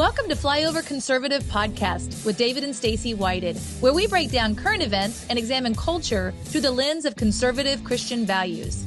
Welcome to Flyover Conservative Podcast with David and Stacy Whited, where we break down current events and examine culture through the lens of conservative Christian values.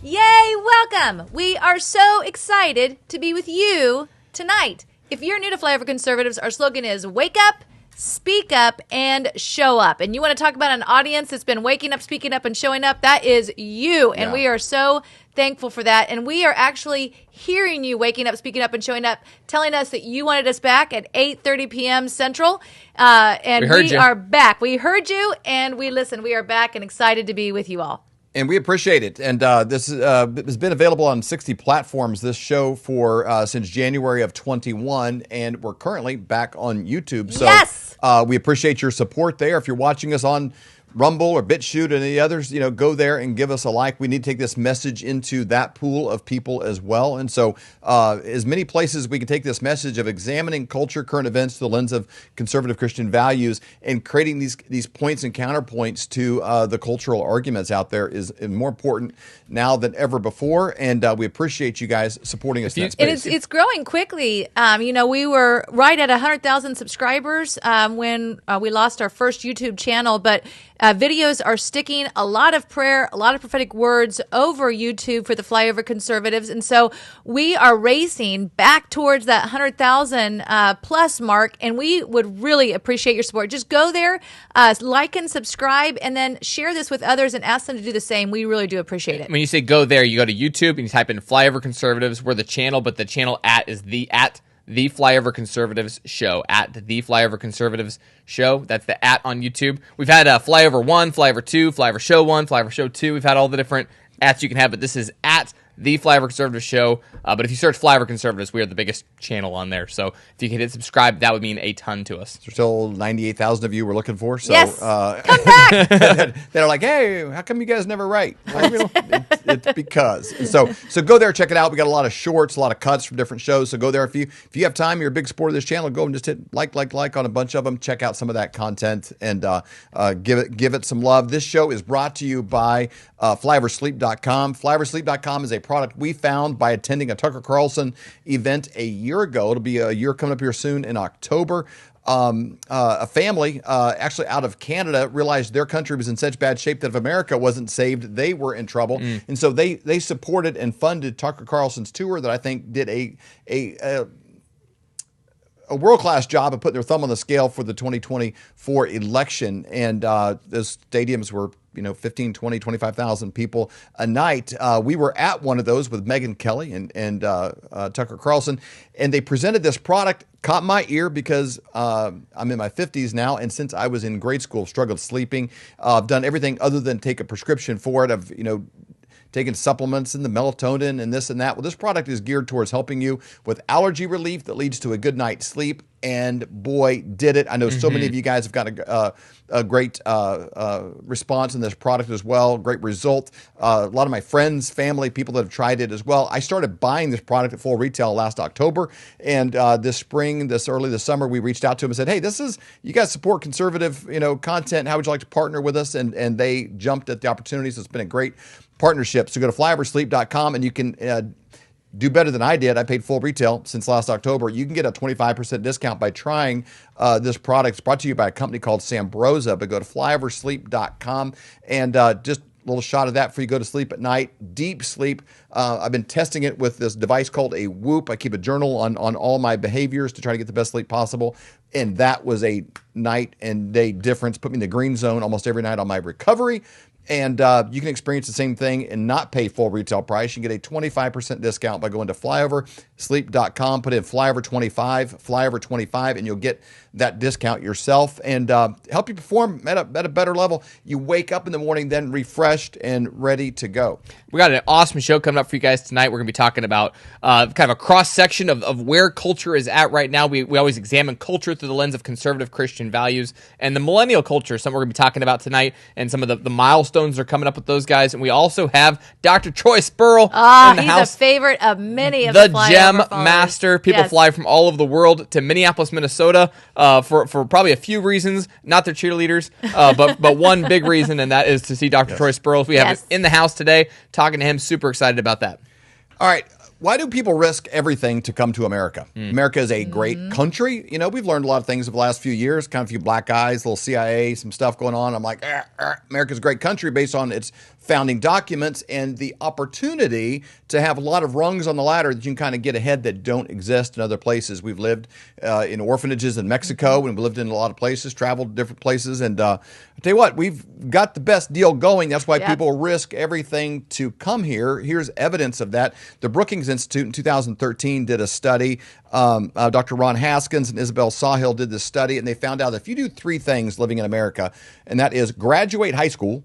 Yay, welcome! We are so excited to be with you tonight. If you're new to Flyover Conservatives, our slogan is wake up, speak up, and show up. And you want to talk about an audience that's been waking up, speaking up, and showing up? That is you. And we are so thankful for that. And we are actually hearing you waking up, speaking up, and showing up, telling us that you wanted us back at 8:30 p.m. Central. And we are back. We heard you, and we listened. We are back and excited to be with you all. And we appreciate it. And this has been available on 60 platforms, this show, for since January of 21. And we're currently back on YouTube. So yes! We appreciate your support there. If you're watching us on Rumble or BitChute and any others, go there and give us a like. We need to take this message into that pool of people as well. And so as many places we can take this message of examining culture, current events through the lens of conservative Christian values and creating these points and counterpoints to the cultural arguments out there is more important now than ever before. And we appreciate you guys supporting us in that space. It's growing quickly. We were right at 100,000 subscribers when we lost our first YouTube channel, but videos are sticking, a lot of prayer, a lot of prophetic words over YouTube for the Flyover Conservatives. And so we are racing back towards that 100,000 plus mark, and we would really appreciate your support. Just go there, like and subscribe, and then share this with others and ask them to do the same. We really do appreciate it. When you say go there, you go to YouTube and you type in Flyover Conservatives. We're the channel, but the channel is the Flyover Conservatives Show, at the Flyover Conservatives Show. That's the @ on YouTube. We've had Flyover 1, Flyover 2, Flyover Show 1, Flyover Show 2. We've had all the different @ you can have, but this is at the Flyover Conservatives Show. But if you search Flyover Conservatives, we are the biggest channel on there. So if you can hit subscribe, that would mean a ton to us. There's still 98,000 of you we're looking for. So, yes, come back. They're like, hey, how come you guys never write? It's because. So go there, check it out. We got a lot of shorts, a lot of cuts from different shows. So go there. If you have time, you're a big supporter of this channel, go and just hit like on a bunch of them. Check out some of that content and give it some love. This show is brought to you by flyoversleep.com. Flyoversleep.com is a product we found by attending a Tucker Carlson event a year ago. It'll be a year coming up here soon in October. A family actually out of Canada realized their country was in such bad shape that if America wasn't saved, they were in trouble. And so they supported and funded Tucker Carlson's tour that I think did a world-class job of putting their thumb on the scale for the 2024 election. And those stadiums were 15, 20, 25,000 people a night. We were at one of those with Megyn Kelly and Tucker Carlson, and they presented this product. Caught my ear because I'm in my 50s now, and since I was in grade school, struggled sleeping. I've done everything other than take a prescription for it. I've taking supplements and the melatonin and this and that. Well, this product is geared towards helping you with allergy relief that leads to a good night's sleep. And boy, did it. I know so many of you guys have got a great response in this product as well. Great result. A lot of my friends, family, people that have tried it as well. I started buying this product at full retail last October. And this spring, early this summer, we reached out to them and said, hey, you guys support conservative content. How would you like to partner with us? And they jumped at the opportunities. It's been a great partnership. So go to flyoversleep.com and you can do better than I did. I paid full retail since last October. You can get a 25% discount by trying this product. It's brought to you by a company called Sambrosa, but go to flyoversleep.com and just a little shot of that before you go to sleep at night. Deep sleep. I've been testing it with this device called a Whoop. I keep a journal on all my behaviors to try to get the best sleep possible. And that was a night and day difference. Put me in the green zone almost every night on my recovery. And you can experience the same thing and not pay full retail price. You can get a 25% discount by going to flyoversleep.com, put in flyover25, and you'll get that discount yourself and help you perform at a better level. You wake up in the morning then refreshed and ready to go. We got an awesome show coming up for you guys tonight. We're going to be talking about kind of a cross-section of where culture is at right now. We always examine culture through the lens of conservative Christian values. And the millennial culture is something we're going to be talking about tonight, and some of the milestones are coming up with those guys. And we also have Dr. Troy Spurrill in the house. He's a favorite of many of the gem followers. master. People fly from all over the world to Minneapolis, Minnesota for probably a few reasons, not their cheerleaders, but one big reason, and that is to see Dr. Troy Spurrill. We have it in the house today, talking to him. Super excited about that. All right. Why do people risk everything to come to America? America is a great country. You know, we've learned a lot of things over the last few years, kind of a few black guys, little CIA, some stuff going on. I'm like, America's a great country based on its founding documents and the opportunity to have a lot of rungs on the ladder that you can kind of get ahead that don't exist in other places. We've lived in orphanages in Mexico, and we lived in a lot of places, traveled to different places. And I tell you what, we've got the best deal going. That's why people risk everything to come here. Here's evidence of that. The Brookings Institute in 2013 did a study. Dr. Ron Haskins and Isabel Sawhill did this study, and they found out that if you do three things living in America, and that is graduate high school,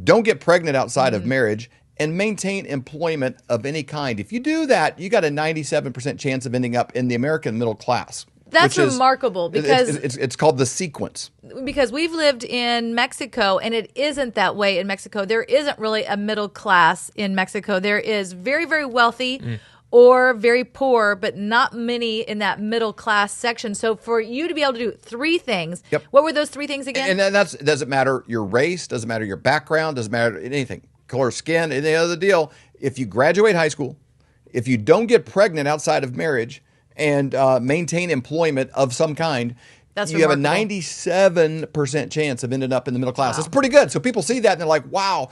don't get pregnant outside of marriage, and maintain employment of any kind. If you do that, you got a 97% chance of ending up in the American middle class. That's remarkable because it's called the sequence. Because we've lived in Mexico, and it isn't that way in Mexico. There isn't really a middle class in Mexico. There is very, very wealthy or very poor, but not many in that middle class section. So for you to be able to do three things, what were those three things again? And it doesn't matter your race, doesn't matter your background, doesn't matter anything, color of skin, any other deal. If you graduate high school, if you don't get pregnant outside of marriage, and maintain employment of some kind, you have a 97% chance of ending up in the middle class. That's pretty good. So people see that and they're like, wow,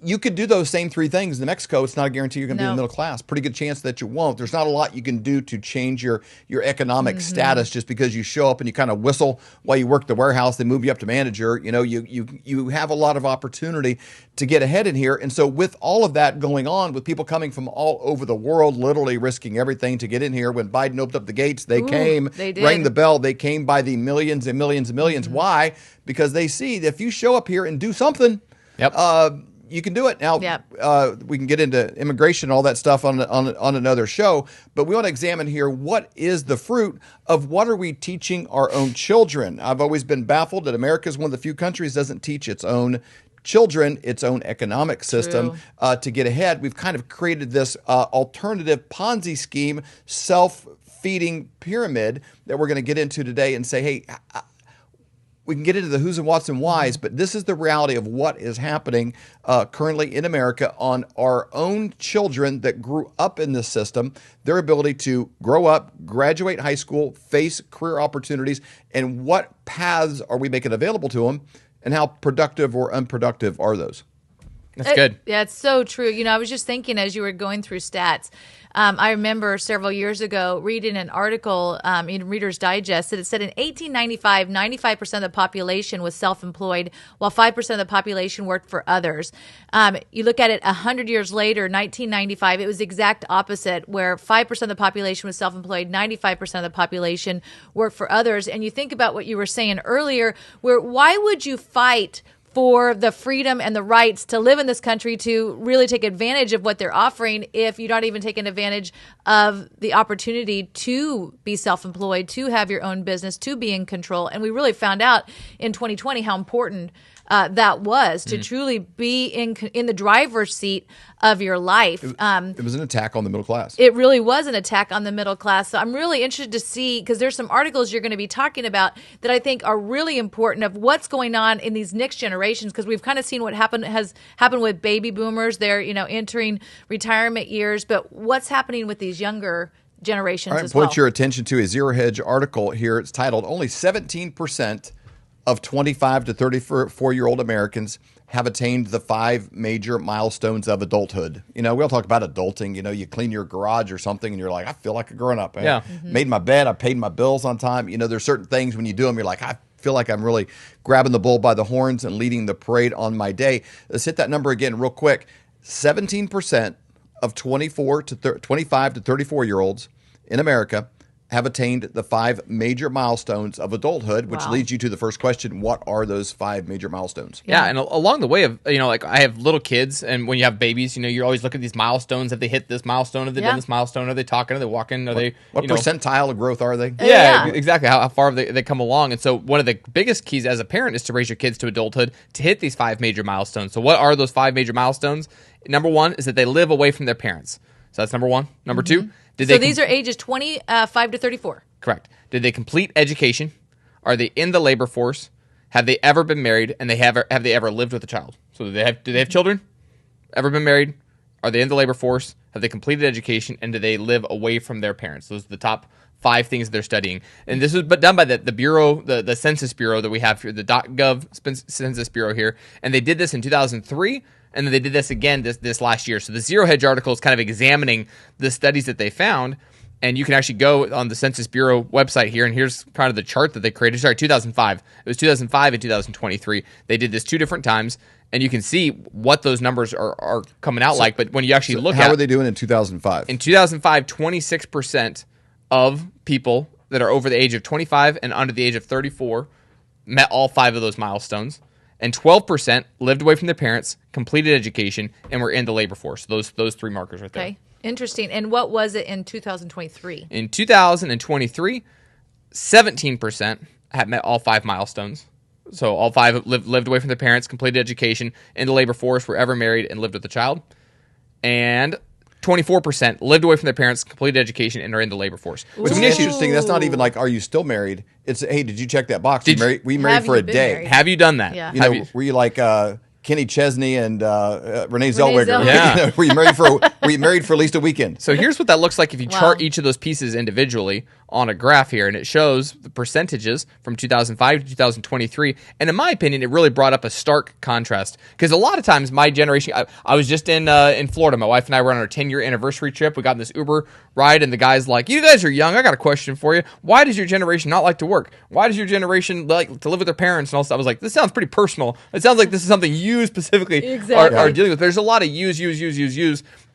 you could do those same three things in Mexico. It's not a guarantee you're going to be in the middle class. Pretty good chance that you won't. There's not a lot you can do to change your economic status just because you show up and you kind of whistle while you work the warehouse. They move you up to manager. You know, you have a lot of opportunity to get ahead in here. And so with all of that going on, with people coming from all over the world, literally risking everything to get in here, when Biden opened up the gates, they came, rang the bell. They came by the millions and millions and millions. Why? Because they see that if you show up here and do something, you can do it. Now, we can get into immigration and all that stuff on another show, but we want to examine here what is the fruit of what are we teaching our own children. I've always been baffled that America is one of the few countries that doesn't teach its own children its own economic system to get ahead. We've kind of created this alternative Ponzi scheme, self-feeding pyramid that we're going to get into today and say, hey, we can get into the who's and what's and whys, but this is the reality of what is happening currently in America on our own children that grew up in this system, their ability to grow up, graduate high school, face career opportunities, and what paths are we making available to them, and how productive or unproductive are those? That's good. Yeah, it's so true. You know, I was just thinking as you were going through stats, I remember several years ago reading an article in Reader's Digest that it said in 1895, 95% of the population was self-employed, while 5% of the population worked for others. You look at it 100 years later, 1995, it was the exact opposite, where 5% of the population was self-employed, 95% of the population worked for others. And you think about what you were saying earlier, where why would you fight for the freedom and the rights to live in this country, to really take advantage of what they're offering, if you're not even taking advantage of the opportunity to be self-employed, to have your own business, to be in control? And we really found out in 2020 how important that was to truly be in the driver's seat of your life. It was an attack on the middle class. It really was an attack on the middle class. So I'm really interested to see, because there's some articles you're going to be talking about that I think are really important of what's going on in these next generations, because we've kind of seen what has happened with baby boomers. They're entering retirement years, but what's happening with these younger generations All right, as well? Point your attention to a Zero Hedge article here. It's titled "Only 17% of 25 to 34-year-old Americans have attained the 5 major milestones of adulthood." You know, we all talk about adulting. You know, you clean your garage or something and you're like, I feel like a grown up. I made my bed. I paid my bills on time. You know, there's certain things when you do them, you're like, I feel like I'm really grabbing the bull by the horns and leading the parade on my day. Let's hit that number again real quick. 17% of 25 to 34-year-olds in America have attained the 5 major milestones of adulthood, which leads you to the first question: what are those 5 major milestones? Yeah, and along the way of, like I have little kids, and when you have babies, you're always looking at these milestones. Have they hit this milestone? Have they done this milestone? Are they talking? Are they walking? Are they what percentile of growth are they? Yeah, exactly. How far have they come along? And so one of the biggest keys as a parent is to raise your kids to adulthood to hit these 5 major milestones. So what are those 5 major milestones? Number 1 is that they live away from their parents. So that's number 1. Number 2, these are ages 25 to 34. Correct. Did they complete education? Are they in the labor force? Have they ever been married? And have they ever lived with a child? So do they have children? Ever been married? Are they in the labor force? have they completed education, and do they live away from their parents? Those are the top 5 things they're studying. And this was done by the Bureau, the Census Bureau that we have here, the .gov Census Bureau here. And they did this in 2003, and then they did this again this last year. So the Zero Hedge article is kind of examining the studies that they found. And you can actually go on the Census Bureau website here, and here's kind of the chart that they created. Sorry, 2005. It was 2005 and 2023. They did this 2 different times, and you can see what those numbers are coming out like. But when you actually look at how are they doing in 2005? In 2005, 26% of people that are over the age of 25 and under the age of 34 met all 5 of those milestones. And 12% lived away from their parents, completed education, and were in the labor force. Those 3 markers right there. Okay. Interesting. And what was it in 2023? In 2023, 17% had met all 5 milestones. So all 5 lived away from their parents, completed education, in the labor force, were ever married, and lived with a child. And 24% lived away from their parents, completed education, and are in the labor force. Which is interesting. That's not even like, are you still married? It's, hey, did you check that box? Were you married for a day? Married? Have you done that? Yeah. Were you like Kenny Chesney and Renee Zellweger? Yeah. Were you married for at least a weekend? So here's what that looks like if you chart each of those pieces individually on a graph here, and it shows the percentages from 2005 to 2023. And in my opinion, it really brought up a stark contrast, because a lot of times my generation, I was just in Florida. My wife and I were on our 10-year anniversary trip. We got in this Uber ride, and the guy's like, "You guys are young. I got a question for you. Why does your generation not like to work? Why does your generation like to live with their parents?" And all stuff. I was like, this sounds pretty personal. It sounds like this is something you specifically are dealing with. There's a lot of use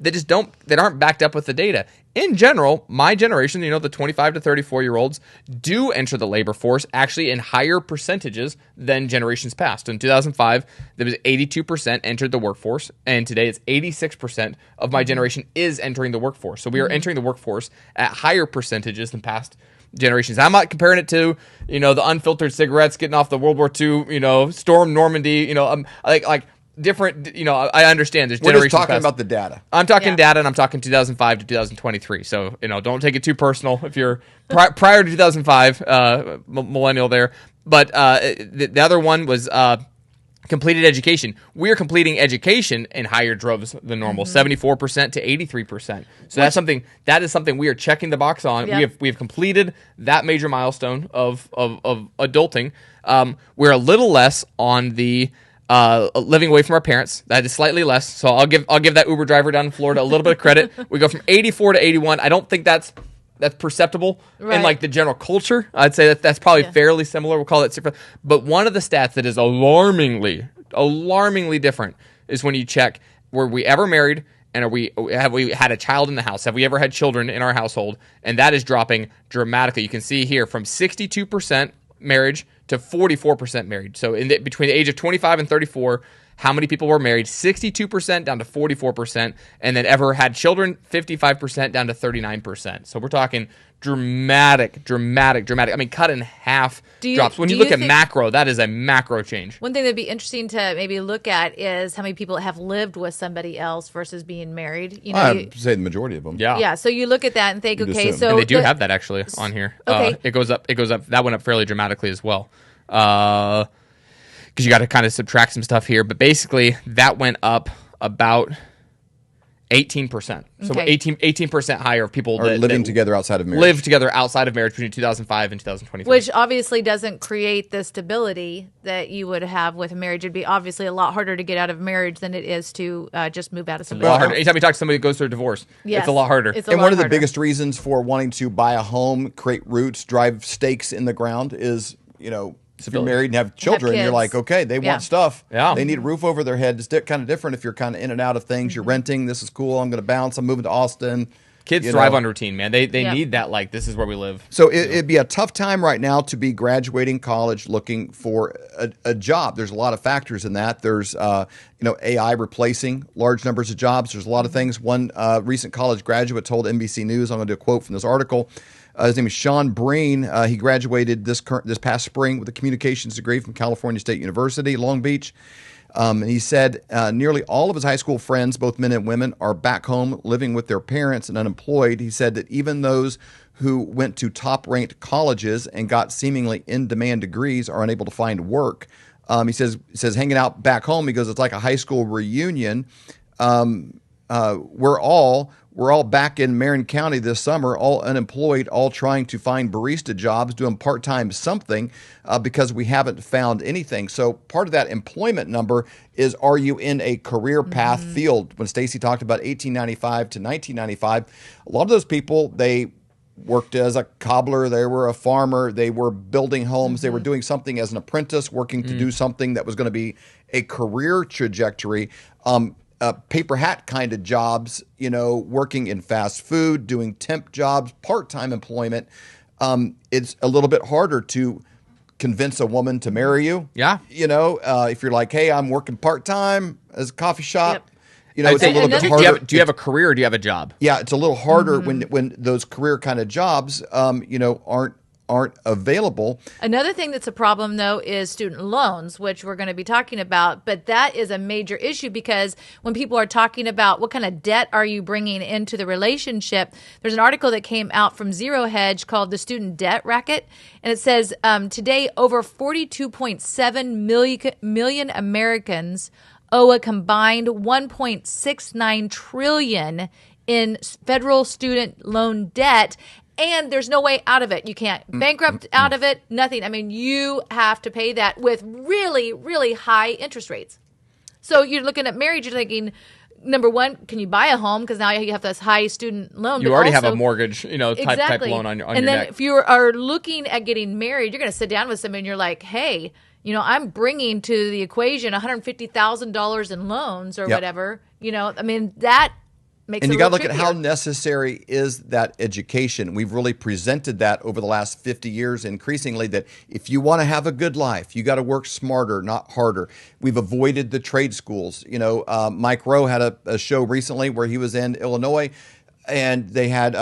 that just aren't backed up with the data. In general, my generation, the 25 to 34-year-olds, do enter the labor force actually in higher percentages than generations past. In 2005, there was 82% entered the workforce, and today it's 86% of my generation is entering the workforce. So we are entering the workforce at higher percentages than past generations. I'm not comparing it to, the unfiltered cigarettes getting off the World War II, Storm Normandy, like different, I understand there's generations. We're just talking past. about the data. I'm talking data, and I'm talking 2005 to 2023. So, don't take it too personal if you're prior to 2005, millennial there. But the other one was completed education. We are completing education in higher droves than normal, 74% to 83%. So that is something we are checking the box on. Yep. We have completed that major milestone of adulting. We're a little less on the living away from our parents. That is slightly less. So I'll give that Uber driver down in Florida a little bit of credit. We go from 84 to 81. I don't think that's perceptible in like the general culture. I'd say that's probably fairly similar. We'll call it different. But one of the stats that is alarmingly different is when you check, were we ever married, and have we had a child in the house? Have we ever had children in our household? And that is dropping dramatically. You can see here from 62% marriage to 44% married. So between the age of 25 and 34, how many people were married? 62% down to 44%, and then ever had children? 55% down to 39%. So we're talking dramatic. I mean, cut in half drops. When you look at macro, that is a macro change. One thing that'd be interesting to maybe look at is how many people have lived with somebody else versus being married. I'd say the majority of them. Yeah. So you look at that and think, okay, so and they do have that actually on here. Okay. It goes up. That went up fairly dramatically as well. Because you got to kind of subtract some stuff here, but basically that went up about 18%. So 18% higher of people that living together outside of marriage. Live together outside of marriage between 2005 and 2023. Which obviously doesn't create the stability that you would have with a marriage. It'd be obviously a lot harder to get out of marriage than it is to just move out of somebody. A lot harder. Anytime you talk to somebody who goes through a divorce, it's a lot harder. One of the biggest reasons for wanting to buy a home, create roots, drive stakes in the ground is, if you're married and have children, you're like, okay, they want stuff. Yeah. They need a roof over their head. It's kind of different if you're kind of in and out of things. You're renting. This is cool. I'm going to bounce. I'm moving to Austin. Kids thrive on routine, man. They need that, like, this is where we live. So it'd be a tough time right now to be graduating college looking for a job. There's a lot of factors in that. There's, AI replacing large numbers of jobs. There's a lot of things. One recent college graduate told NBC News, I'm going to do a quote from this article. His name is Sean Breen. He graduated this past spring with a communications degree from California State University, Long Beach. And he said nearly all of his high school friends, both men and women, are back home living with their parents and unemployed. He said that even those who went to top-ranked colleges and got seemingly in-demand degrees are unable to find work. He says hanging out back home, he goes, it's like a high school reunion. We're all we're all back in Marin County this summer, all unemployed, all trying to find barista jobs, doing part-time something because we haven't found anything. So part of that employment number is, are you in a career path field? When Stacy talked about 1895 to 1995, a lot of those people, they worked as a cobbler, they were a farmer, they were building homes, they were doing something as an apprentice, working to do something that was going to be a career trajectory. Paper hat kind of jobs, working in fast food, doing temp jobs, part-time employment. It's a little bit harder to convince a woman to marry you. Yeah. If you're like, hey, I'm working part-time as a coffee shop. Yep. It's a little bit harder. Do you have a career or do you have a job? Yeah, it's a little harder when those career kind of jobs, aren't available. Another thing that's a problem, though, is student loans, which we're going to be talking about. But that is a major issue because when people are talking about what kind of debt are you bringing into the relationship, there's an article that came out from Zero Hedge called The Student Debt Racket. And it says today over 42.7 million Americans owe a combined $1.69 trillion in federal student loan debt. And there's no way out of it. You can't bankrupt out of it, nothing. I mean, you have to pay that with really, really high interest rates. So you're looking at marriage, you're thinking, number one, can you buy a home? Because now you have this high student loan. You already have a mortgage, type loan on your neck. And then if you are looking at getting married, you're going to sit down with somebody and you're like, hey, I'm bringing to the equation $150,000 in loans or whatever. That makes and it you got to look trickier. at how necessary is that education. We've really presented that over the last 50 years increasingly, that if you want to have a good life, you got to work smarter, not harder. We've avoided the trade schools. Mike Rowe had a show recently where he was in Illinois, and they had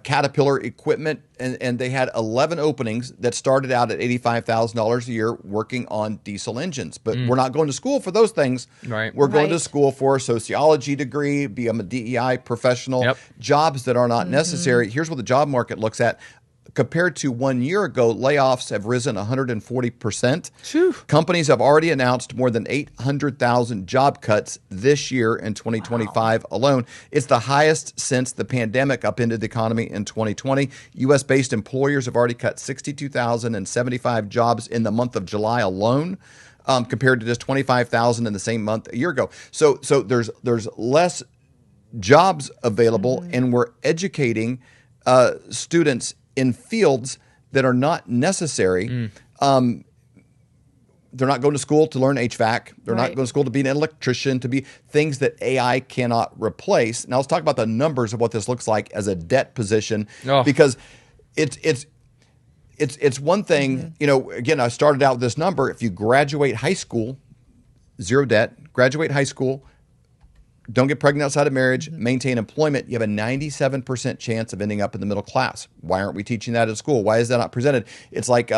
Caterpillar equipment, and they had 11 openings that started out at $85,000 a year working on diesel engines. But we're not going to school for those things. Right. We're going to school for a sociology degree, become a DEI professional, jobs that are not necessary. Here's what the job market looks at. Compared to 1 year ago, layoffs have risen 140%. Phew. Companies have already announced more than 800,000 job cuts this year in 2025 alone. It's the highest since the pandemic upended the economy in 2020. U.S.-based employers have already cut 62,075 jobs in the month of July alone, compared to just 25,000 in the same month a year ago. So there's less jobs available, and we're educating students in fields that are not necessary. They're not going to school to learn HVAC. They're not going to school to be an electrician, to be things that AI cannot replace. Now let's talk about the numbers of what this looks like as a debt position, because it's one thing. Again, I started out with this number. If you graduate high school, zero debt, graduate high school, don't get pregnant outside of marriage, maintain employment, you have a 97% chance of ending up in the middle class. Why aren't we teaching that at school? Why is that not presented? It's like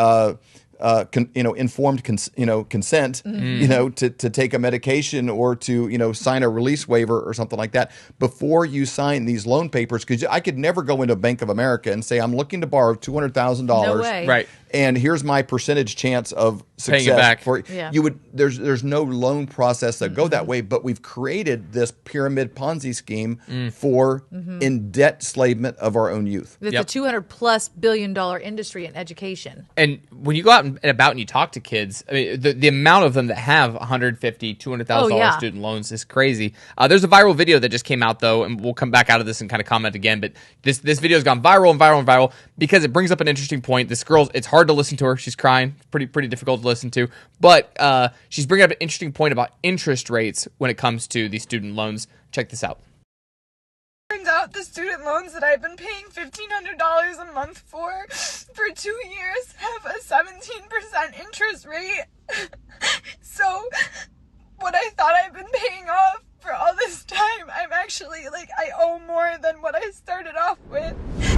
informed consent, to take a medication or to sign a release waiver or something like that before you sign these loan papers. Because I could never go into Bank of America and say, I'm looking to borrow $200,000. No way. Right. And here's my percentage chance of success. Paying it back. You would. There's no loan process that go that way. But we've created this pyramid Ponzi scheme for in debt enslavement of our own youth. It's a $200+ billion industry in education. And when you go out and about and you talk to kids, I mean, the amount of them that have $150,000, $200,000 student loans is crazy. There's a viral video that just came out, though, and we'll come back out of this and kind of comment again. But this video has gone viral and viral and viral because it brings up an interesting point. This girl, it's hard to listen to her. She's crying. Pretty difficult to listen to. But she's bringing up an interesting point about interest rates when it comes to these student loans. Check this out. Turns out the student loans that I've been paying $1,500 a month for 2 years have a 17% interest rate. So what I thought I've been paying off for all this time, I'm actually, I owe more than what I started off with.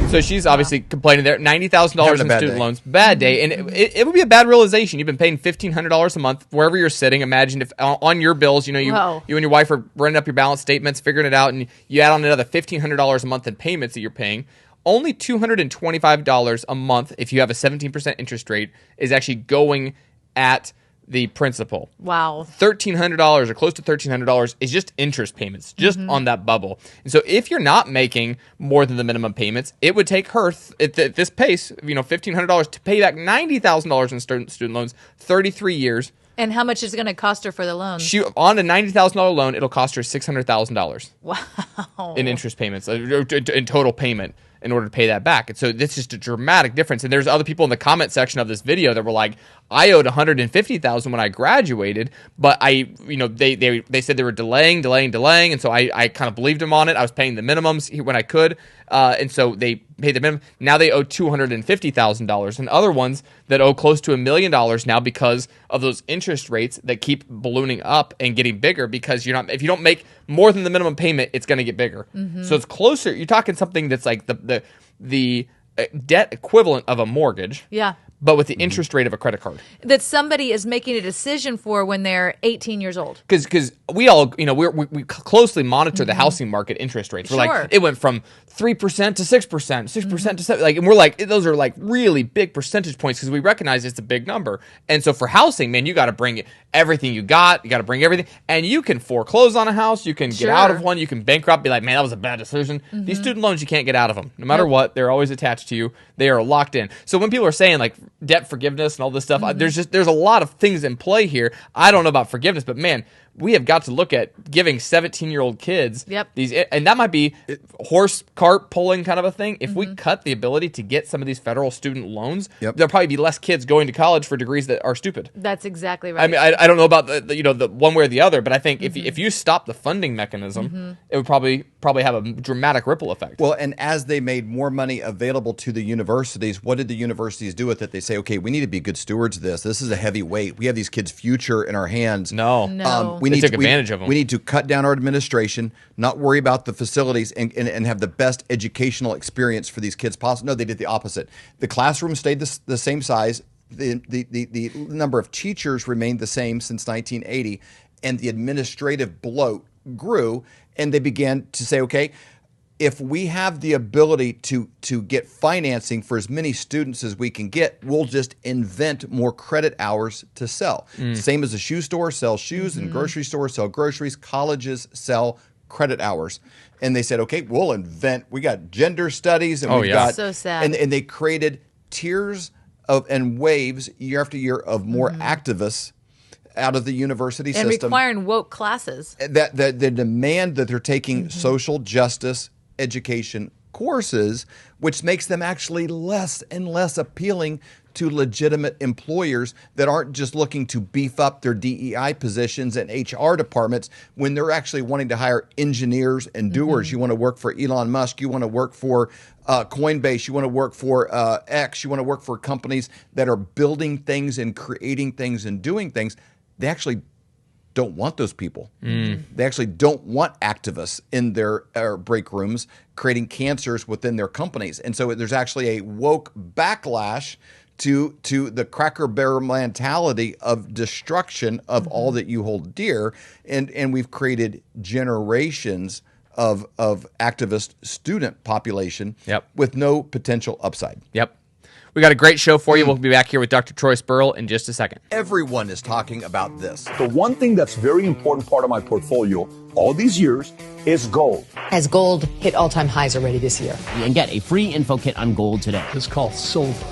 So she's obviously complaining there. $90,000 in student loans. Bad day. And it would be a bad realization. You've been paying $1,500 a month wherever you're sitting. Imagine if on your bills, you and your wife are running up your balance statements, figuring it out, and you add on another $1,500 a month in payments that you're paying. Only $225 a month, if you have a 17% interest rate, is actually going at the principal. Wow. $1,300 or close to $1,300 is just interest payments, just on that bubble. And so if you're not making more than the minimum payments, it would take her at this pace, $1,500 to pay back $90,000 in student loans, 33 years. And how much is it going to cost her for the loan? On a $90,000 loan, it'll cost her $600,000. Wow. In interest payments, in total payment, in order to pay that back. And so this is just a dramatic difference. And there's other people in the comment section of this video that were like, I owed $150,000 when I graduated, but they said they were delaying. And so I kind of believed them on it. I was paying the minimums when I could. And so they paid the minimum. Now they owe $250,000, and other ones that owe close to $1 million now because of those interest rates that keep ballooning up and getting bigger, because if you don't make more than the minimum payment, it's going to get bigger. So it's closer. You're talking something that's like the debt equivalent of a mortgage. Yeah. But with the interest rate of a credit card. That somebody is making a decision for when they're 18 years old. Because we all, we closely monitor the housing market interest rates. We're like, it went from 3% to 6%, 6% to 7%. And we're like, those are like really big percentage points, because we recognize it's a big number. And so for housing, man, you got to bring everything you got. You got to bring everything. And you can foreclose on a house. You can get out of one. You can bankrupt, be like, man, that was a bad decision. These student loans, you can't get out of them. No matter what, they're always attached to you. They are locked in. So when people are saying like debt forgiveness and all this stuff, there's a lot of things in play here. I don't know about forgiveness, but man, we have got to look at giving 17-year-old kids these, and that might be horse cart pulling kind of a thing. If we cut the ability to get some of these federal student loans, there'll probably be less kids going to college for degrees that are stupid. That's exactly right. I mean, I don't know about the one way or the other, but I think if you stop the funding mechanism, it would probably have a dramatic ripple effect. Well, and as they made more money available to the universities, what did the universities do with it? They say, okay, we need to be good stewards of this. This is a heavy weight. We have these kids' future in our hands. No. They took advantage of them. We need to cut down our administration, not worry about the facilities, and have the best educational experience for these kids possible. No, they did the opposite. The classroom stayed the same size. The number of teachers remained the same since 1980, and the administrative bloat grew, and they began to say, okay, if we have the ability to get financing for as many students as we can get, we'll just invent more credit hours to sell. Same as a shoe store sells shoes, and grocery stores sell groceries. Colleges sell credit hours. And they said, okay, we got gender studies, and we've got so sad. And they created tiers and waves year after year of more activists out of the university and system. requiring woke classes. That the demand that they're taking social justice education courses, which makes them actually less and less appealing to legitimate employers that aren't just looking to beef up their DEI positions and HR departments, when they're actually wanting to hire engineers and doers. You want to work for Elon Musk. You want to work for Coinbase. You want to work for X. You want to work for companies that are building things and creating things and doing things. They actually don't want those people. They actually don't want activists in their break rooms creating cancers within their companies. And so there's actually a woke backlash to the cracker barrel mentality of destruction of all that you hold dear. And we've created generations of activist student population with no potential upside. We got a great show for you. We'll be back here with Dr. Troy Spurrill in just a second. Everyone is talking about this. The one thing that's very important part of my portfolio all these years is gold. As gold hit all-time highs already this year. And get a free info kit on gold today. It's called silver.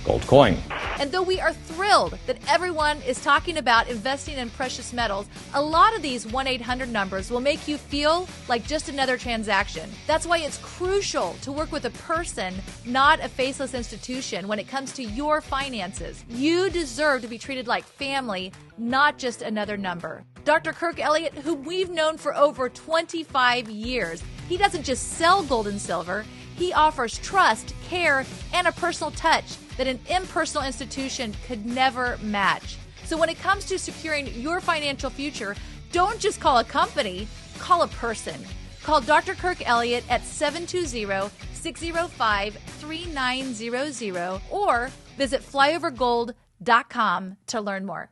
Gold coin. And though we are thrilled that everyone is talking about investing in precious metals, a lot of these 1-800 numbers will make you feel like just another transaction. That's why it's crucial to work with a person, not a faceless institution, when it comes to your finances. You deserve to be treated like family, not just another number. Dr. Kirk Elliott, who we've known for over 25 years, he doesn't just sell gold and silver. He offers trust, care, and a personal touch that an impersonal institution could never match. So when it comes to securing your financial future, don't just call a company, call a person. Call Dr. Kirk Elliott at 720-605-3900 or visit flyovergold.com to learn more.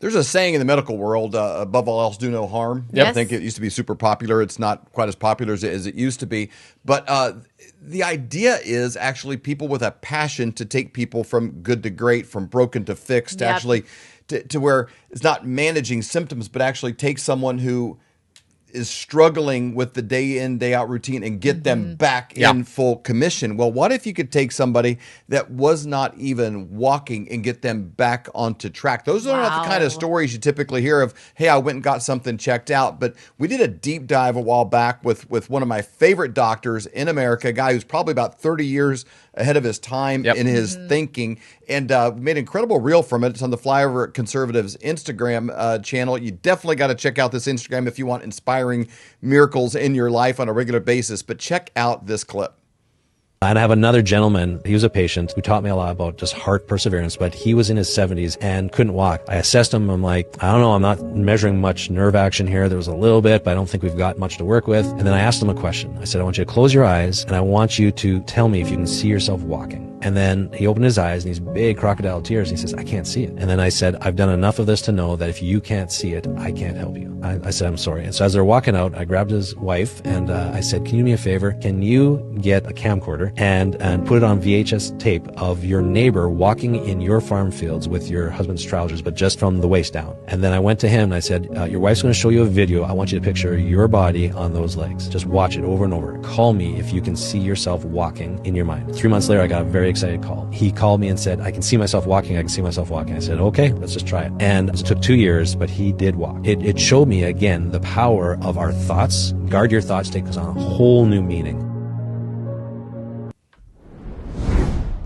There's a saying in the medical world, above all else, do no harm. Yes. I think it used to be super popular. It's not quite as popular as it used to be. But the idea is actually people with a passion to take people from good to great, from broken to fixed, Yep. actually to where it's not managing symptoms, but actually take someone who is struggling with the day in, day out routine and get them back in full commission. Well, what if you could take somebody that was not even walking and get them back onto track? Those are not the kind of stories you typically hear of, hey, I went and got something checked out. But we did a deep dive a while back with one of my favorite doctors in America, a guy who's probably about 30 years ahead of his time in his thinking, and made an incredible reel from it. It's on the Flyover Conservatives Instagram channel. You definitely got to check out this Instagram if you want inspiring miracles in your life on a regular basis. But check out this clip. And I have another gentleman, he was a patient who taught me a lot about just heart perseverance, but he was in his 70s and couldn't walk. I assessed him. I'm like, I don't know, I'm not measuring much nerve action here. There was a little bit, but I don't think we've got much to work with. And then I asked him a question. I said, I want you to close your eyes and I want you to tell me if you can see yourself walking. And then he opened his eyes and these big crocodile tears. He says, I can't see it. And then I said, I've done enough of this to know that if you can't see it, I can't help you. I said, I'm sorry. And so as they're walking out, I grabbed his wife and I said, can you do me a favor? Can you get a camcorder and put it on VHS tape of your neighbor walking in your farm fields with your husband's trousers, but just from the waist down? And then I went to him and I said, your wife's going to show you a video. I want you to picture your body on those legs. Just watch it over and over. Call me if you can see yourself walking in your mind. 3 months later, I got a very excited call. He called me and said, I can see myself walking. I can see myself walking. I said, okay, let's just try it. And it took 2 years, but he did walk. It showed me again the power of our thoughts. Guard your thoughts takes on a whole new meaning.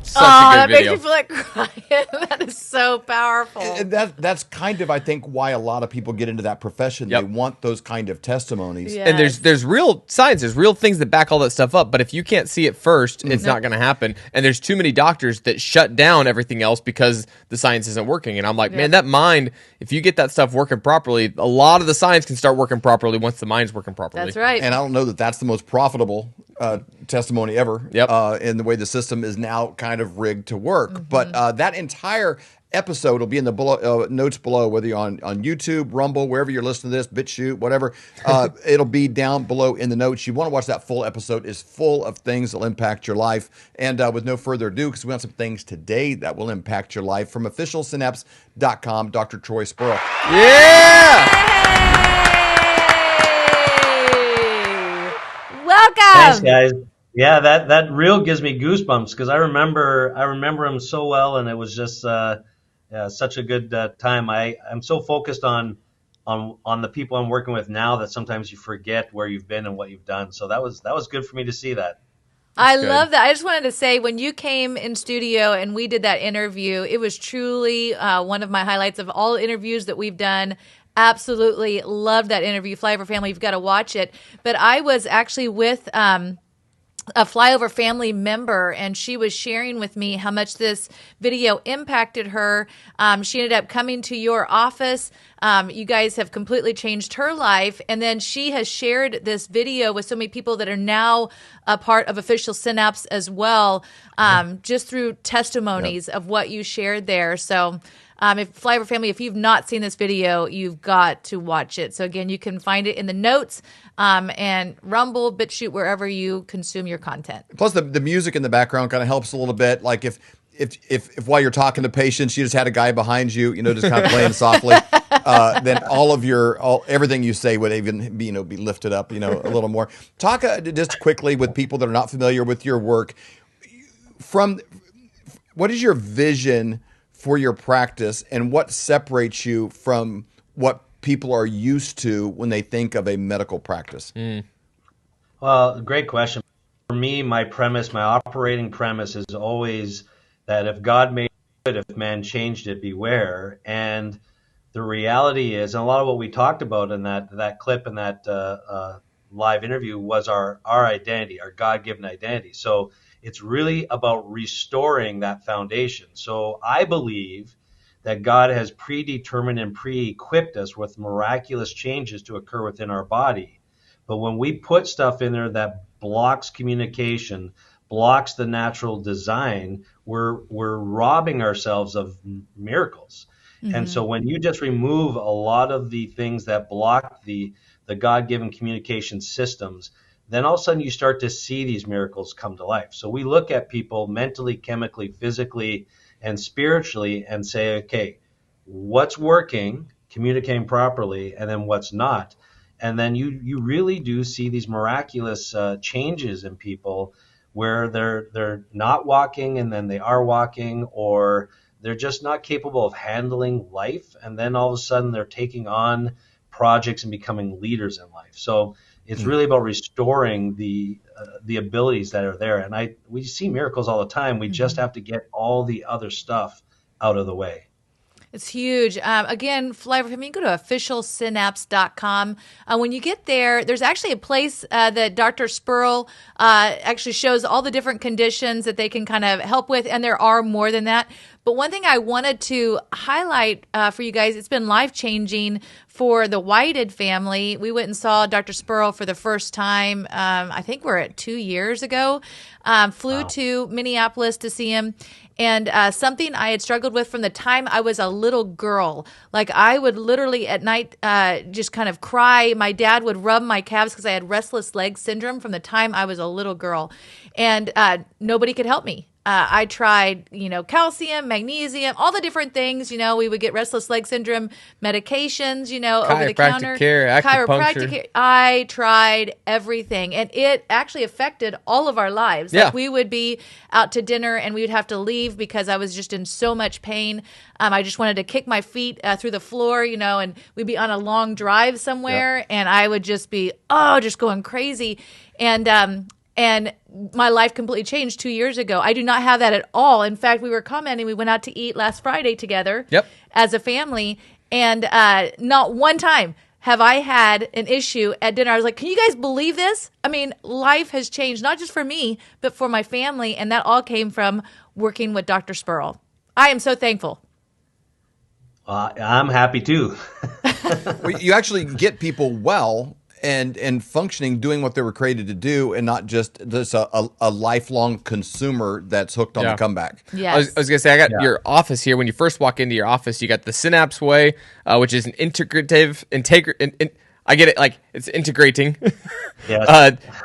Such a that good makes video. me feel like crying. That is so powerful. And that's kind of, I think, why a lot of people get into that profession. Yep. They want those kind of testimonies. Yeah. And there's real science, there's real things that back all that stuff up. But if you can't see it first, it's not going to happen. And there's too many doctors that shut down everything else because the science isn't working. And I'm like, man, that mind, if you get that stuff working properly, a lot of the science can start working properly once the mind's working properly. That's right. And I don't know that that's the most profitable testimony ever. Yep. In the way the system is now kind of rigged to work. But that entire episode will be in the notes below, whether you're on YouTube, Rumble, wherever you're listening to this, BitChute, whatever. It'll be down below in the notes. You want to watch that full episode. It's full of things that will impact your life. And with no further ado, because we want some things today that will impact your life, from officialsynapse.com, Dr. Troy Spurrill. Welcome. Thanks, guys. Yeah, that reel gives me goosebumps because I remember him so well, and it was just such a good time. I'm so focused on the people I'm working with now that sometimes you forget where you've been and what you've done. So that was good for me to see that. I love that. I just wanted to say, when you came in studio and we did that interview, it was truly one of my highlights of all interviews that we've done. Absolutely loved that interview. Flyover family, you've got to watch it. But I was actually with a Flyover family member, and she was sharing with me how much this video impacted her. She ended up coming to your office. You guys have completely changed her life. And then she has shared this video with so many people that are now a part of Official Synapse as well, just through testimonies of what you shared there. So if Flyover family, if you've not seen this video, you've got to watch it. So again, you can find it in the notes and Rumble, BitChute, wherever you consume your content. Plus, the music in the background kind of helps a little bit. Like if while you're talking to patients, you just had a guy behind you, just kind of playing softly, then everything you say would even be lifted up, a little more. Talk just quickly with people that are not familiar with your work. What is your vision for your practice, and what separates you from what people are used to when they think of a medical practice? Well, great question. For me, my operating premise is always that if God made it, if man changed it, beware. And the reality is, and a lot of what we talked about in that clip and that live interview was our identity, our God-given identity. So it's really about restoring that foundation. So I believe that God has predetermined and pre-equipped us with miraculous changes to occur within our body. But when we put stuff in there that blocks communication, blocks the natural design, we're robbing ourselves of miracles. And so when you just remove a lot of the things that block the God-given communication systems, then all of a sudden you start to see these miracles come to life. So we look at people mentally, chemically, physically, and spiritually and say, okay, what's working, communicating properly, and then what's not. And then you really do see these miraculous changes in people where they're not walking and then they are walking, or they're just not capable of handling life. And then all of a sudden they're taking on projects and becoming leaders in life. So it's really about restoring the abilities that are there. And we see miracles all the time. We just have to get all the other stuff out of the way. It's huge. Again, Flyover, you can go to officialsynapse.com. When you get there, there's actually a place that Dr. Spurrill actually shows all the different conditions that they can kind of help with, and there are more than that. But one thing I wanted to highlight for you guys, it's been life-changing for the Whited family. We went and saw Dr. Spurrill for the first time, I think we're at 2 years ago. Flew to Minneapolis to see him. And something I had struggled with from the time I was a little girl. Like I would literally at night just kind of cry. My dad would rub my calves because I had restless leg syndrome from the time I was a little girl. And nobody could help me. I tried, calcium, magnesium, all the different things. We would get restless leg syndrome medications, over the counter. Chiropractic care. I tried everything. And it actually affected all of our lives. Yeah. Like we would be out to dinner and we would have to leave because I was just in so much pain. I just wanted to kick my feet through the floor, and we'd be on a long drive somewhere and I would just be, just going crazy. And my life completely changed 2 years ago. I do not have that at all. In fact, we were commenting, we went out to eat last Friday together as a family, and not one time have I had an issue at dinner. I was like, can you guys believe this? I mean, life has changed, not just for me, but for my family, and that all came from working with Dr. Spurrill. I am so thankful. I'm happy too. Well, you actually get people well and functioning, doing what they were created to do, and not just a lifelong consumer that's hooked on the comeback. Yes. I was going to say, I got your office here. When you first walk into your office, you got the Synapse Way, which is an integrative, I get it, like it's integrating,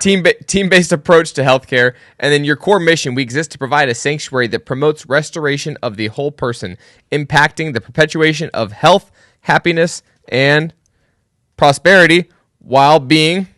team-based approach to healthcare. And then your core mission, we exist to provide a sanctuary that promotes restoration of the whole person, impacting the perpetuation of health, happiness, and prosperity, while being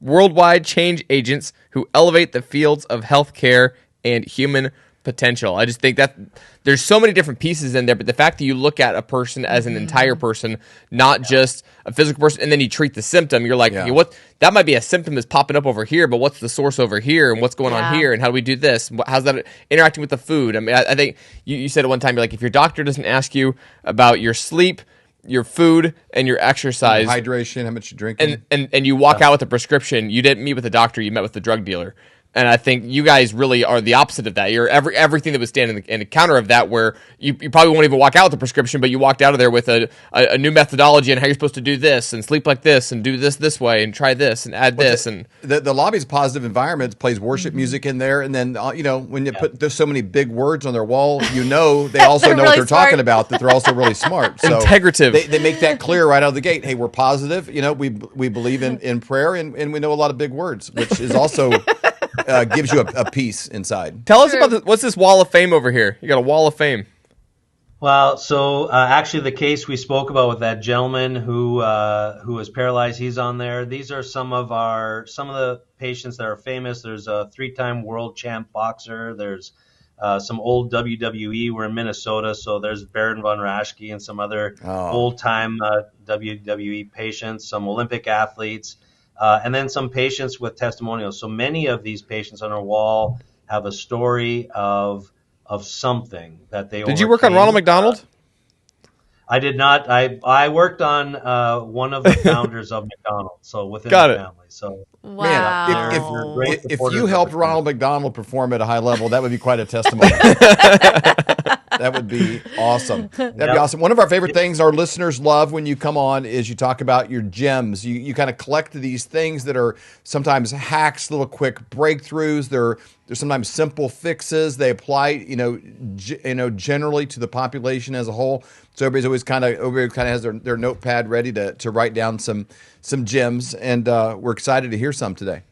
worldwide change agents who elevate the fields of healthcare and human potential. I just think that there's so many different pieces in there, but the fact that you look at a person as an entire person, not just a physical person, and then you treat the symptom, you're like, what? That might be a symptom that's popping up over here, but what's the source over here, and what's going on here, and how do we do this? How's that interacting with the food? I mean, I think you said at one time, you're like, if your doctor doesn't ask you about your sleep, your food, and your exercise, your hydration, how much you drink, and you walk out with a prescription, you didn't meet with a doctor, you met with the drug dealer. And I think you guys really are the opposite of that. You're everything that would stand in the counter of that, where you probably won't even walk out with a prescription, but you walked out of there with a new methodology and how you're supposed to do this and sleep like this and do this way and try this and add this. And the lobby's positive environment plays worship music in there. And then, when you put there's so many big words on their wall, they also know really what they're smart. talking about, that they're also really smart. So integrative. They make that clear right out of the gate. Hey, we're positive. We believe in prayer, and we know a lot of big words, which is also gives you a peace inside. Tell us about what's this wall of fame over here? You got a wall of fame. Well, so actually the case we spoke about with that gentleman who was paralyzed, he's on there. These are some of the patients that are famous. There's a 3-time world champ boxer. There's some old WWE. We're in Minnesota, so there's Baron von Raschke and some other old-time WWE patients, some Olympic athletes. And then some patients with testimonials. So many of these patients on our wall have a story of something that they Did you work on Ronald McDonald? I did not. I worked on one of the founders of McDonald's, so within the family. So wow. If you helped Ronald McDonald perform at a high level, that would be quite a testimony. That would be awesome. That'd be awesome. One of our favorite things our listeners love when you come on is you talk about your gems. You kind of collect these things that are sometimes hacks, little quick breakthroughs. They're sometimes simple fixes. They apply, generally to the population as a whole. So everybody kind of has their notepad ready to write down some gems, and we're excited to hear some today.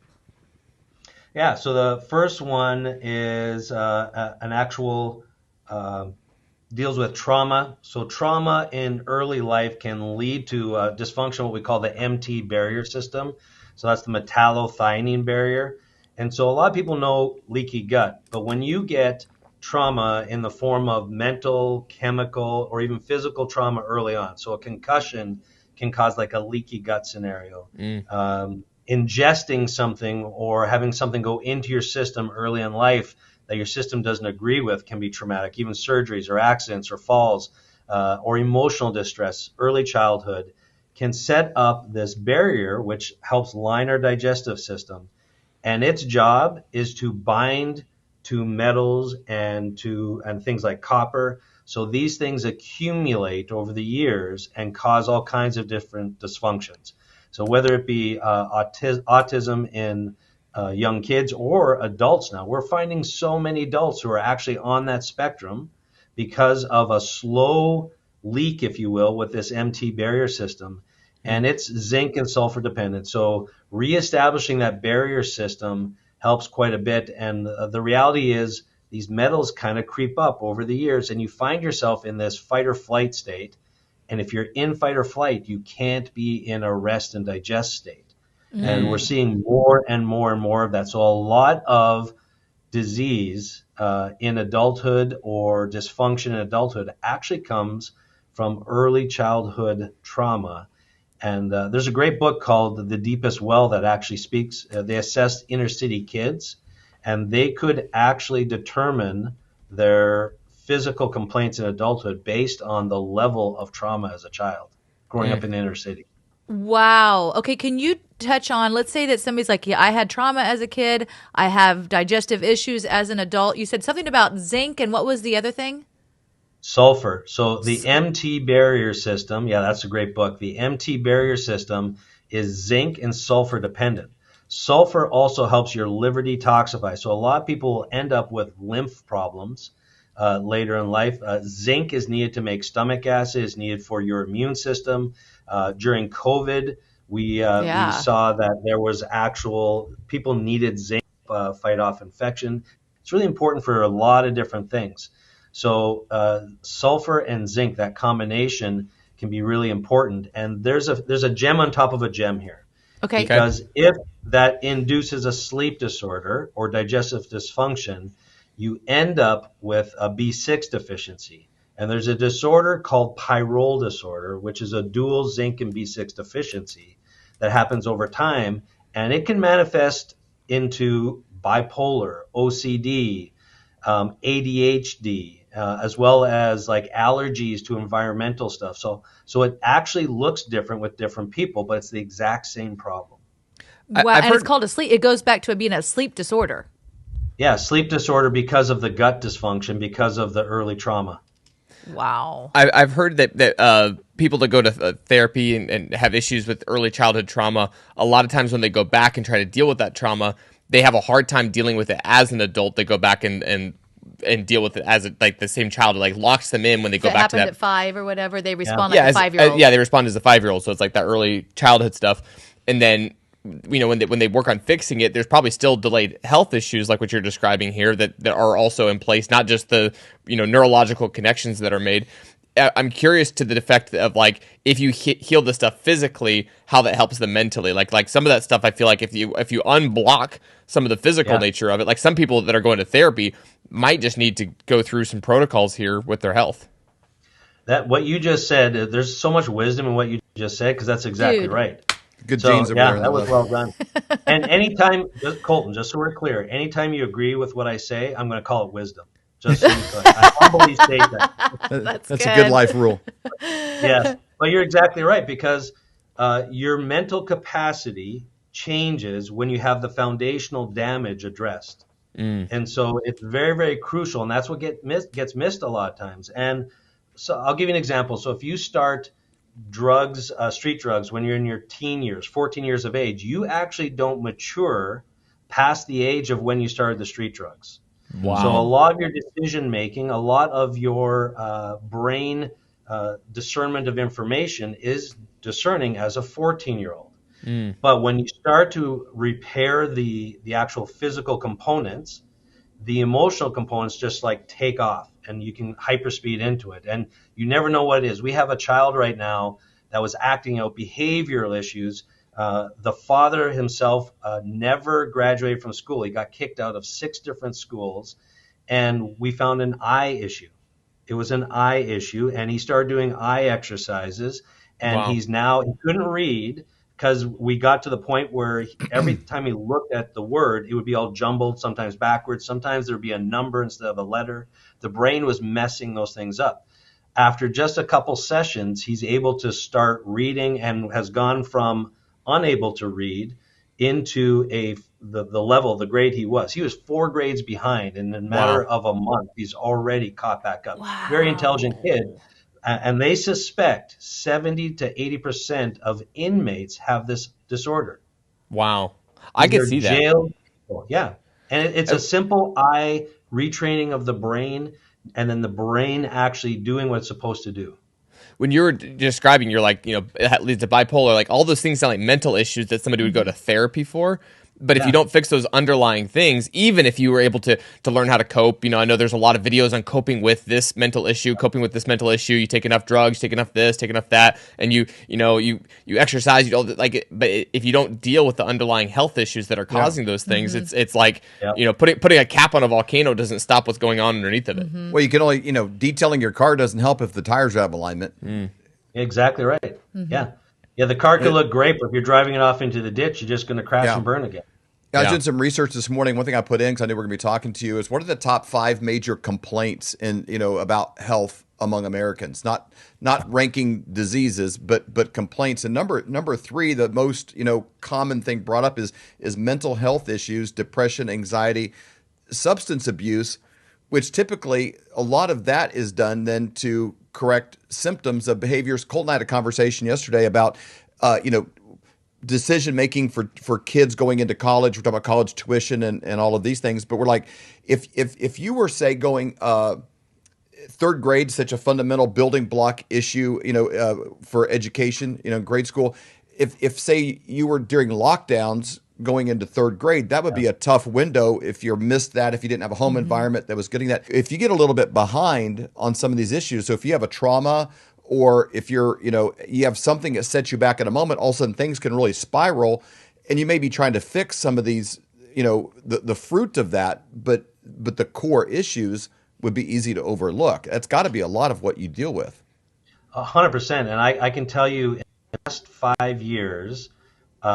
Yeah, so the first one is an actual deals with trauma. So trauma in early life can lead to dysfunction, what we call the MT barrier system. So that's the metallothionein barrier. And so a lot of people know leaky gut, but when you get trauma in the form of mental, chemical, or even physical trauma early on, so a concussion can cause like a leaky gut scenario. Ingesting something or having something go into your system early in life that your system doesn't agree with can be traumatic. Even surgeries or accidents or falls or emotional distress, early childhood can set up this barrier which helps line our digestive system. And its job is to bind to metals and things like copper. So these things accumulate over the years and cause all kinds of different dysfunctions. So whether it be autism in young kids or adults now, we're finding so many adults who are actually on that spectrum because of a slow leak, if you will, with this MT barrier system. And it's zinc and sulfur dependent. So reestablishing that barrier system helps quite a bit. And the reality is these metals kind of creep up over the years, and you find yourself in this fight or flight state. And if you're in fight or flight, you can't be in a rest and digest state. And we're seeing more and more and more of that. So a lot of disease in adulthood or dysfunction in adulthood actually comes from early childhood trauma. And there's a great book called The Deepest Well that actually speaks. They assessed inner city kids, and they could actually determine their physical complaints in adulthood based on the level of trauma as a child growing up in the inner city. Wow. Okay, can you touch on, let's say that somebody's like, yeah, I had trauma as a kid, I have digestive issues as an adult. You said something about zinc, and what was the other thing? Sulfur. So the MT barrier system, yeah, that's a great book. The MT barrier system is zinc and sulfur dependent. Sulfur also helps your liver detoxify. So a lot of people will end up with lymph problems later in life. Zinc is needed to make stomach acid, is needed for your immune system. During COVID, we saw that there was people needed zinc to fight off infection. It's really important for a lot of different things. So sulfur and zinc, that combination can be really important. And there's a gem on top of a gem here. Okay. Because if that induces a sleep disorder or digestive dysfunction, you end up with a B6 deficiency. And there's a disorder called pyrrole disorder, which is a dual zinc and B6 deficiency that happens over time. And it can manifest into bipolar, OCD, ADHD, as well as like allergies to environmental stuff. So it actually looks different with different people, but it's the exact same problem. Wow, and it's called it goes back to it being a sleep disorder. Yeah, sleep disorder because of the gut dysfunction, because of the early trauma. Wow. I've heard that people that go to therapy and have issues with early childhood trauma, a lot of times when they go back and try to deal with that trauma, they have a hard time dealing with it as an adult. They go back and deal with it as like the same child, like locks them in when they go back to that. Happened at 5 or whatever, they respond like a 5-year-old. They respond as a 5-year-old. So it's like that early childhood stuff. And then, when they work on fixing it, there's probably still delayed health issues like what you're describing here that are also in place, not just the, neurological connections that are made. I'm curious to the effect of like, if you heal the stuff physically, how that helps them mentally. Like some of that stuff, I feel like if you unblock some of the physical nature of it, like some people that are going to therapy might just need to go through some protocols here with their health. That what you just said, there's so much wisdom in what you just said, because that's exactly right. Good genes over there. That was well done. And anytime, Colton, just so we're clear, anytime you agree with what I say, I'm going to call it wisdom. Just so I humbly state that. That's a good life rule. Yes, but you're exactly right, because your mental capacity changes when you have the foundational damage addressed. And so it's very, very crucial. And that's what gets missed a lot of times. And so I'll give you an example. So if you start drugs, street drugs, when you're in your teen years, 14 years of age, you actually don't mature past the age of when you started the street drugs. Wow. So a lot of your decision making, a lot of your brain discernment of information is discerning as a 14-year-old. But when you start to repair the actual physical components, the emotional components just like take off and you can hyperspeed into it. And you never know what it is. We have a child right now that was acting out behavioral issues. The father himself never graduated from school. He got kicked out of 6 different schools, and we found an eye issue. It was an eye issue, and he started doing eye exercises, and Wow. he couldn't read because we got to the point where every time he looked at the word, it would be all jumbled, sometimes backwards. Sometimes there'd be a number instead of a letter. The brain was messing those things up. After just a couple sessions, he's able to start reading and has gone from unable to read into the level, the grade he was. He was 4 grades behind, and in a matter of a month, he's already caught back up. Wow. Very intelligent kid. And they suspect 70 to 80% of inmates have this disorder. Wow. I can see that. Jailed. Yeah. And it's a simple eye retraining of the brain, and then the brain actually doing what it's supposed to do. When you were describing, you're like, it leads to bipolar, like all those things sound like mental issues that somebody would go to therapy for. But if you don't fix those underlying things, even if you were able to learn how to cope, I know there's a lot of videos on coping with this mental issue, You take enough drugs, take enough this, take enough that, and you exercise, but if you don't deal with the underlying health issues that are causing those things, it's like, putting a cap on a volcano doesn't stop what's going on underneath of it. Well, you can only, detailing your car doesn't help if the tires are out of alignment. Exactly right. Yeah. Yeah, the car could look great, but if you're driving it off into the ditch, you're just going to crash and burn again. I was doing some research this morning. One thing I put in, because I knew we were going to be talking to you, is what are the top 5 major complaints about health among Americans? Not ranking diseases, but complaints. And number 3, the most common thing brought up is mental health issues, depression, anxiety, substance abuse, which typically a lot of that is done then to correct symptoms of behaviors. Colt and I had a conversation yesterday about, decision making for kids going into college. We're talking about college tuition and all of these things. But we're like, if you were, say, going 3rd grade, such a fundamental building block issue, for education, grade school. If say you were during lockdowns going into 3rd grade, that would be a tough window if you missed that, if you didn't have a home environment that was getting that. If you get a little bit behind on some of these issues, so if you have a trauma, or if you're, you have something that sets you back in a moment, all of a sudden things can really spiral, and you may be trying to fix some of these, the fruit of that, but the core issues would be easy to overlook. That's got to be a lot of what you deal with. 100%. And I can tell you in the last 5 years,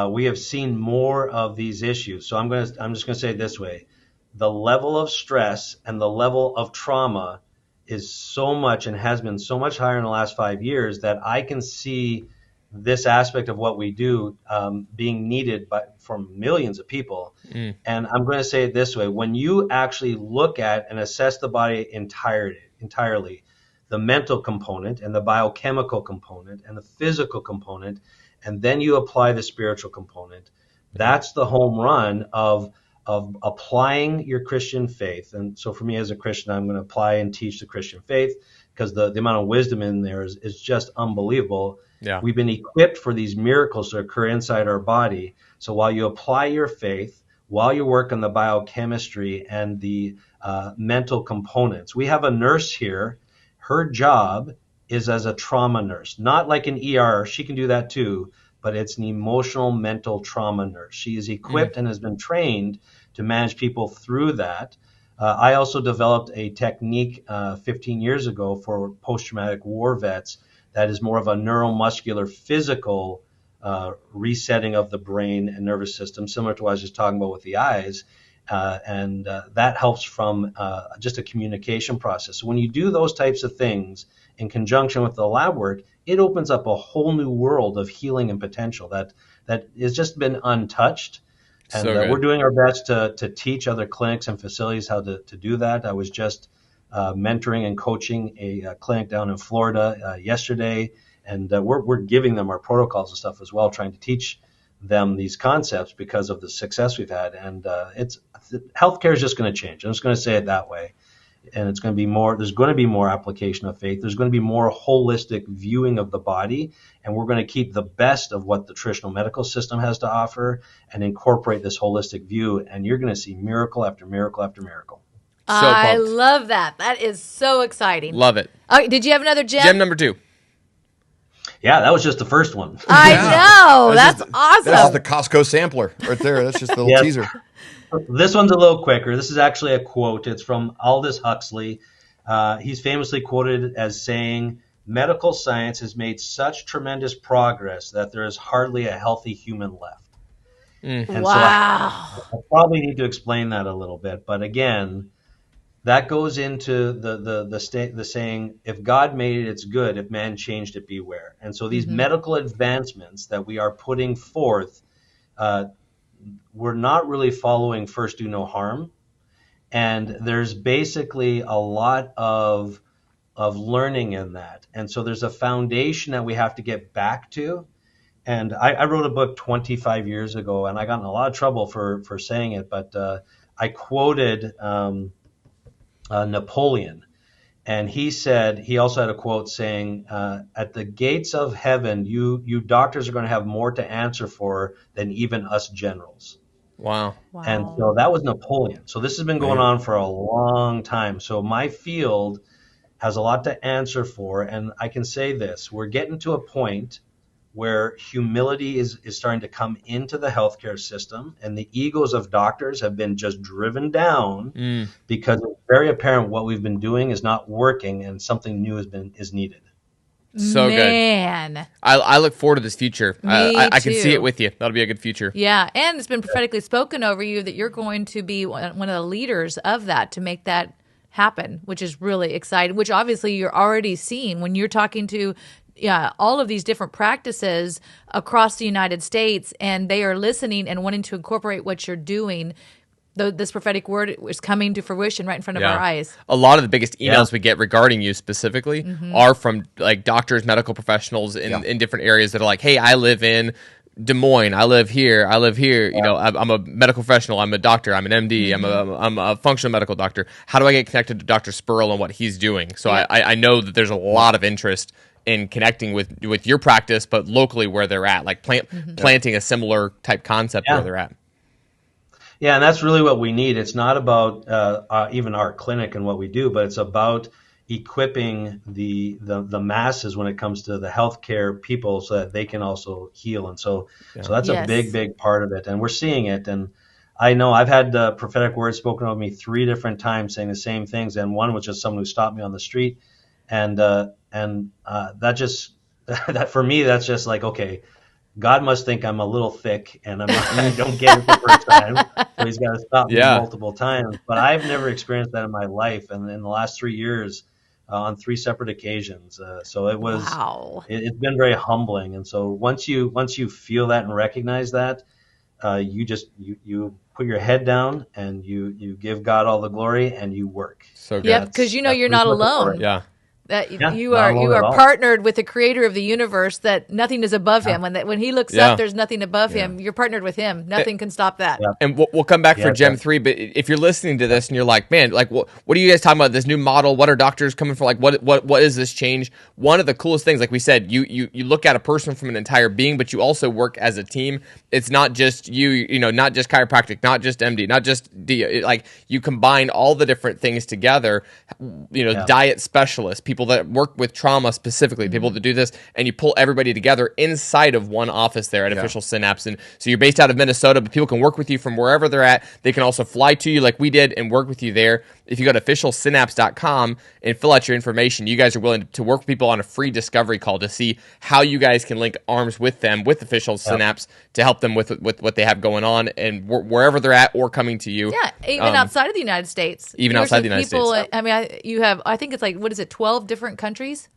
we have seen more of these issues. So I'm just going to say it this way. The level of stress and the level of trauma is so much and has been so much higher in the last 5 years that I can see this aspect of what we do being needed from millions of people. And I'm going to say it this way. When you actually look at and assess the body entirely, the mental component and the biochemical component and the physical component, and then you apply the spiritual component, that's the home run of applying your Christian faith. And so for me as a Christian, I'm going to apply and teach the Christian faith because the amount of wisdom in there is just unbelievable. Yeah. We've been equipped for these miracles to occur inside our body. So while you apply your faith, while you work on the biochemistry and the mental components, we have a nurse here. Her job is as a trauma nurse, not like an ER. She can do that too, but it's an emotional mental trauma nurse. She is equipped and has been trained to manage people through that. I also developed a technique 15 years ago for post-traumatic war vets that is more of a neuromuscular physical resetting of the brain and nervous system, similar to what I was just talking about with the eyes. And that helps from just a communication process. So when you do those types of things in conjunction with the lab work, it opens up a whole new world of healing and potential that has just been untouched. And So good. we're doing our best to teach other clinics and facilities how to do that. I was just mentoring and coaching a clinic down in Florida yesterday, and we're giving them our protocols and stuff as well, trying to teach them these concepts because of the success we've had. And healthcare is just going to change. I'm just going to say it that way. And it's going to be more, there's going to be more application of faith. There's going to be more holistic viewing of the body. And we're going to keep the best of what the traditional medical system has to offer and incorporate this holistic view. And you're going to see miracle after miracle after miracle. So I pumped. love that. That is so exciting. Love it. Okay, did you have another gem? Gem number 2. Yeah, that was just the first one. I know. That's awesome. That's the Costco sampler right there. That's just a little teaser. This one's a little quicker. This is actually a quote. It's from Aldous Huxley. He's famously quoted as saying, "Medical science has made such tremendous progress that there is hardly a healthy human left." And Wow. so I probably need to explain that a little bit. But again, that goes into the saying, if God made it, it's good. If man changed it, beware. And so these medical advancements that we are putting forth, we're not really following first do no harm. And there's basically a lot of learning in that. And so there's a foundation that we have to get back to. And I wrote a book 25 years ago, and I got in a lot of trouble for saying it, but I quoted Napoleon. And he said, he also had a quote saying, at the gates of heaven, you doctors are going to have more to answer for than even us generals. Wow. And so that was Napoleon. So this has been going on for a long time. So my field has a lot to answer for. And I can say this, we're getting to a point where humility is starting to come into the healthcare system, and the egos of doctors have been just driven down because it's very apparent what we've been doing is not working and something new is needed. So Man. good. I look forward to this future. I can see too. it with you. That'll be a good future. Yeah, and it's been prophetically spoken over you that you're going to be one of the leaders of that to make that happen, which is really exciting, which obviously you're already seeing when you're talking to all of these different practices across the United States, and they are listening and wanting to incorporate what you're doing. This prophetic word is coming to fruition right in front of our eyes. A lot of the biggest emails we get regarding you specifically are from like doctors, medical professionals in different areas that are like, hey, I live in Des Moines. I live here. You know, I'm a medical professional. I'm a doctor. I'm an MD. I'm a functional medical doctor. How do I get connected to Dr. Spurrill and what he's doing? So I know that there's a lot of interest in connecting with your practice, but locally where they're at, like planting a similar type concept where they're at. Yeah, and that's really what we need. It's not about even our clinic and what we do, but it's about equipping the masses when it comes to the healthcare people so that they can also heal. And so that's a big part of it. And we're seeing it. And I know I've had prophetic words spoken of me 3 different times saying the same things. And one was just someone who stopped me on the street. And that just, that for me, that's just like, okay, God must think I'm a little thick and I don't get it the first time. So he's got to stop me multiple times. But I've never experienced that in my life. And in the last 3 years, on 3 separate occasions. So it was, it's been very humbling. And so once you feel that and recognize that, you put your head down and you give God all the glory and you work. So good. Yep, because you know you're not alone. Yeah. That you are partnered with the creator of the universe, that nothing is above him. When he looks up, there's nothing above him. You're partnered with him. Nothing can stop that. Yeah. And we'll come back for Gem 3, but if you're listening to this and you're like, man, like what are you guys talking about, this new model? What are doctors coming for? Like what is this change? One of the coolest things, like we said, you look at a person from an entire being, but you also work as a team. It's not just you know, not just chiropractic, not just MD, not just D, like you combine all the different things together, you know, diet specialists, people that work with trauma specifically, people that do this, and you pull everybody together inside of one office there at Official Synapse. And so you're based out of Minnesota, but people can work with you from wherever they're at. They can also fly to you like we did and work with you there. If you go to officialsynapse.com and fill out your information, you guys are willing to work with people on a free discovery call to see how you guys can link arms with them, with Official Synapse, to help them with what they have going on and wherever they're at or coming to you. Yeah, even outside of the United States. Even outside the United States. I mean, I think it's like, what is it, 12 different countries?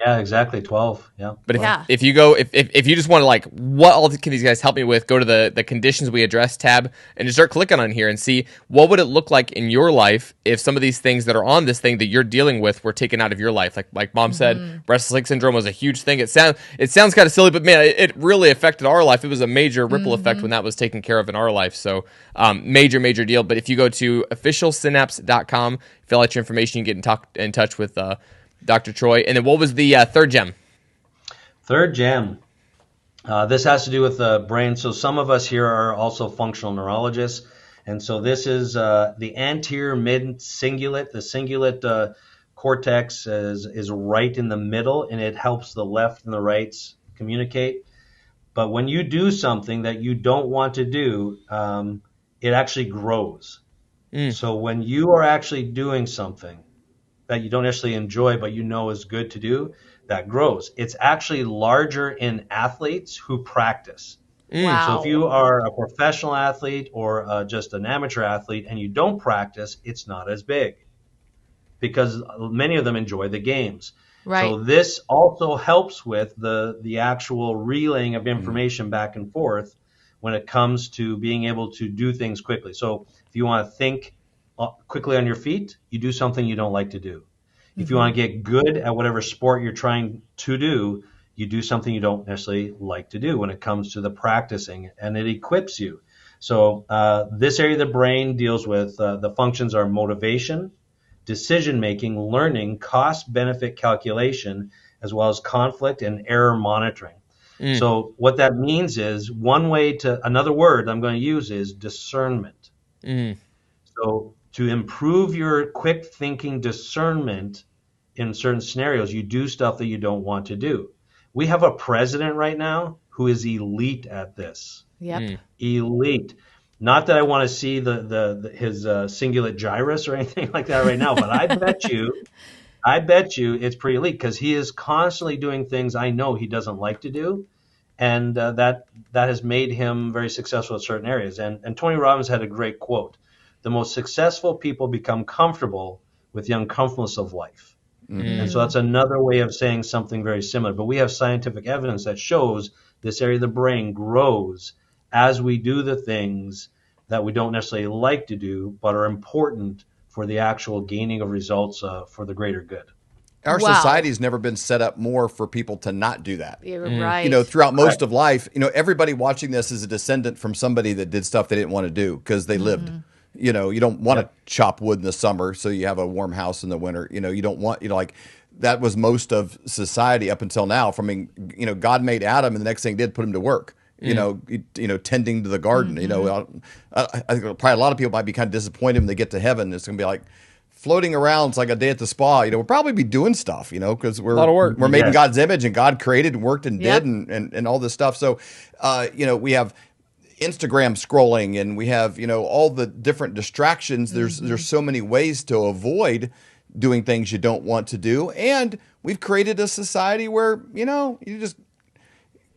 Yeah, exactly. 12. Yeah. But Yeah. if you go, if you just want to like, what all can these guys help me with, go to the conditions we address tab and just start clicking on here and see what would it look like in your life if some of these things that are on this thing that you're dealing with were taken out of your life. Like Mom said, restless leg syndrome was a huge thing. It sounds kind of silly, but man, it really affected our life. It was a major ripple effect when that was taken care of in our life. So major deal. But if you go to officialsynapse.com, fill out your information, you get in touch with Dr. Troy. And then what was the third gem? Third gem. This has to do with the brain. So some of us here are also functional neurologists. And so this is the anterior mid cingulate. The cingulate cortex is right in the middle, and it helps the left and the rights communicate. But when you do something that you don't want to do, it actually grows. So when you are actually doing something that you don't actually enjoy, but you know is good to do, that grows. It's actually larger in athletes who practice. Wow. So if you are a professional athlete or just an amateur athlete and you don't practice, it's not as big because many of them enjoy the games. Right. So this also helps with the actual relaying of information back and forth when it comes to being able to do things quickly. So if you want to think quickly on your feet, you do something you don't like to do. If you want to get good at whatever sport you're trying to do, you do something you don't necessarily like to do when it comes to the practicing, and it equips you. So this area of the brain deals with the functions are motivation, decision-making, learning, cost-benefit calculation, as well as conflict and error monitoring. So what that means is another word I'm going to use is discernment. So to improve your quick thinking discernment in certain scenarios, you do stuff that you don't want to do. We have a president right now who is elite at this. Yep. Elite. Not that I want to see his cingulate gyrus or anything like that right now, but I bet you it's pretty elite because he is constantly doing things I know he doesn't like to do. And that has made him very successful in certain areas. And Tony Robbins had a great quote. The most successful people become comfortable with the uncomfortableness of life. And so that's another way of saying something very similar. But we have scientific evidence that shows this area of the brain grows as we do the things that we don't necessarily like to do, but are important for the actual gaining of results for the greater good. Our Wow. society has never been set up more for people to not do that. You're right. Throughout most of life, everybody watching this is a descendant from somebody that did stuff they didn't want to do because they lived. You don't want to chop wood in the summer, so you have a warm house in the winter. You don't want, like that was most of society up until now. God made Adam, and the next thing he did, put him to work. Tending to the garden. I think probably a lot of people might be kind of disappointed when they get to heaven. It's going to be like floating around. It's like a day at the spa. We'll probably be doing stuff. Because we're a lot of work. We're made in God's image, and God created and worked and Yep. did and all this stuff. So, we have Instagram scrolling, and we have all the different distractions. There's so many ways to avoid doing things you don't want to do, and we've created a society where you just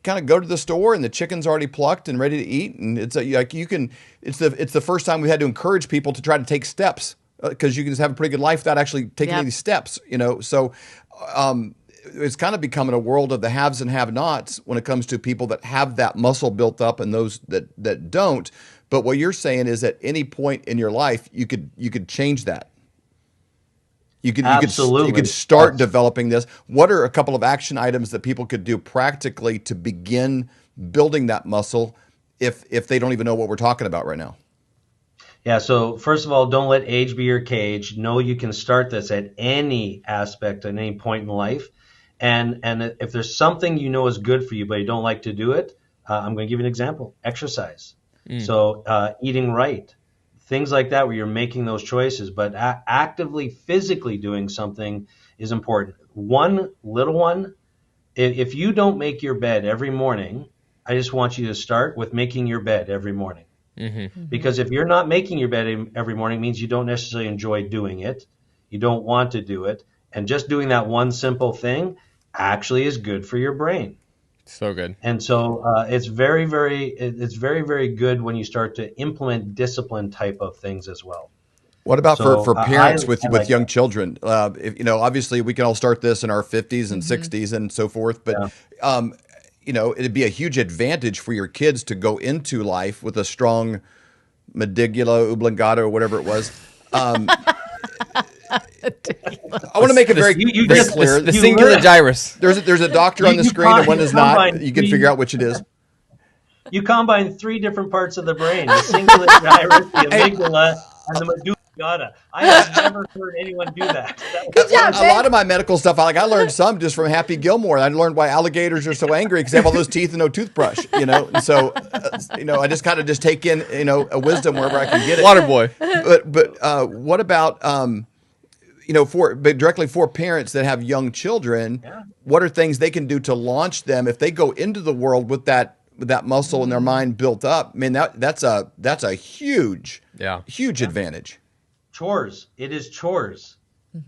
kind of go to the store and the chicken's already plucked and ready to eat, and it's it's the first time we had to encourage people to try to take steps because you can just have a pretty good life without actually taking any steps. So it's kind of becoming a world of the haves and have-nots when it comes to people that have that muscle built up and those that don't. But what you're saying is at any point in your life, you could change that. You could start developing this. What are a couple of action items that people could do practically to begin building that muscle if they don't even know what we're talking about right now? Yeah, so first of all, don't let age be your cage. Know you can start this at any aspect, at any point in life. And if there's something you know is good for you, but you don't like to do it, I'm going to give you an example. Exercise. So eating right. Things like that where you're making those choices, but actively, physically doing something is important. One little one, if you don't make your bed every morning, I just want you to start with making your bed every morning. Because if you're not making your bed every morning, it means you don't necessarily enjoy doing it. You don't want to do it. And just doing that one simple thing actually is good for your brain. So good. And so it's very, very good when you start to implement discipline type of things as well. What about So for parents with I like young that. children? Obviously we can all start this in our 50s and 60s and so forth, but it'd be a huge advantage for your kids to go into life with a strong medulla oblongata or whatever it was. I want to make it very clear. The singular gyrus. There's a doctor on the screen and one is not. You can figure out which it is. You combine 3 different parts of the brain: the singular gyrus, the amygdala, and the medulla oblongata. I have never heard anyone do that. Good job, A lot of my medical stuff, I learned some just from Happy Gilmore. I learned why alligators are so angry because they have all those teeth and no toothbrush. And so, I just kind of just take in, a wisdom wherever I can get it. Water boy. But what about, directly for parents that have young children? Yeah. What are things they can do to launch them if they go into the world with that muscle in their mind built up? I mean, that's a huge advantage. Chores. It is chores.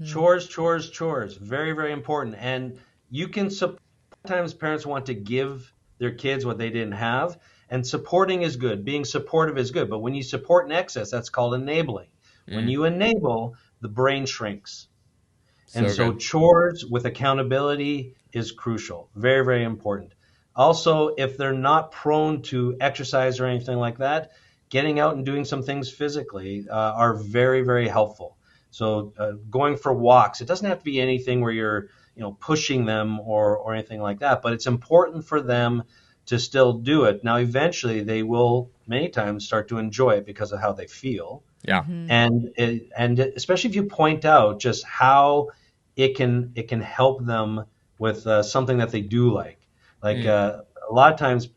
Chores. Very, very important. And you can sometimes parents want to give their kids what they didn't have, and supporting is good. Being supportive is good. But when you support in excess, that's called enabling. When you enable, the brain shrinks. And so chores with accountability is crucial. Very, very important. Also, if they're not prone to exercise or anything like that, getting out and doing some things physically are very, very helpful. So going for walks, it doesn't have to be anything where you're pushing them or anything like that, but it's important for them to still do it. Now, eventually they will many times start to enjoy it because of how they feel. Yeah. And especially if you point out just how it can help them with something that they do like. A lot of times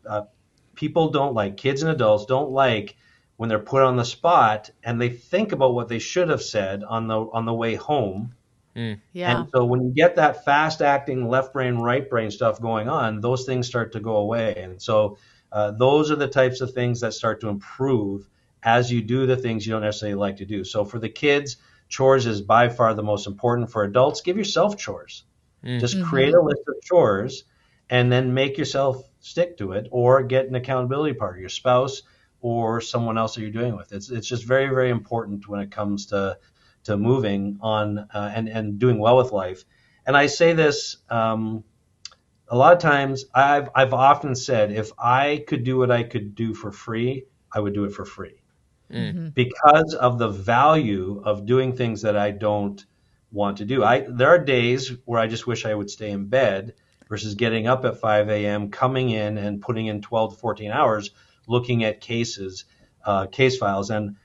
people don't like, kids and adults don't like when they're put on the spot and they think about what they should have said on the way home. Yeah. And so when you get that fast acting left brain, right brain stuff going on, those things start to go away. And so those are the types of things that start to improve as you do the things you don't necessarily like to do. So for the kids, chores is by far the most important. For adults, give yourself chores. Just create a list of chores and then make yourself stick to it, or get an accountability partner, your spouse or someone else that you're doing with. It's just very, very important when it comes to moving on and doing well with life. And I say this a lot of times. I've often said, if I could do what I could do for free, I would do it for free, because of the value of doing things that I don't want to do. There are days where I just wish I would stay in bed versus getting up at 5 a.m., coming in and putting in 12 to 14 hours looking at case files. And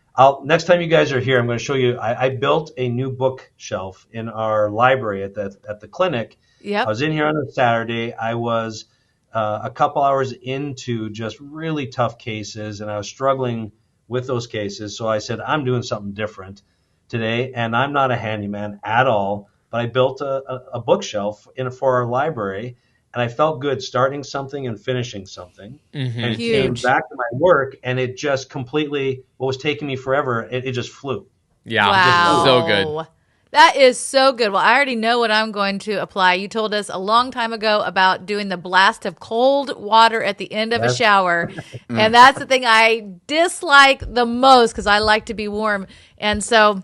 next time you guys are here, I'm going to show you, I built a new bookshelf in our library at the clinic. Yep. I was in here on a Saturday. I was a couple hours into just really tough cases, and I was struggling with those cases. So I said, I'm doing something different today, and I'm not a handyman at all, but I built a bookshelf for our library, and I felt good starting something and finishing something. And came back to my work, and it just completely, what was taking me forever, it just flew. Yeah, wow. So good. That is so good. Well, I already know what I'm going to apply. You told us a long time ago about doing the blast of cold water at the end of a shower. And that's the thing I dislike the most, because I like to be warm. And so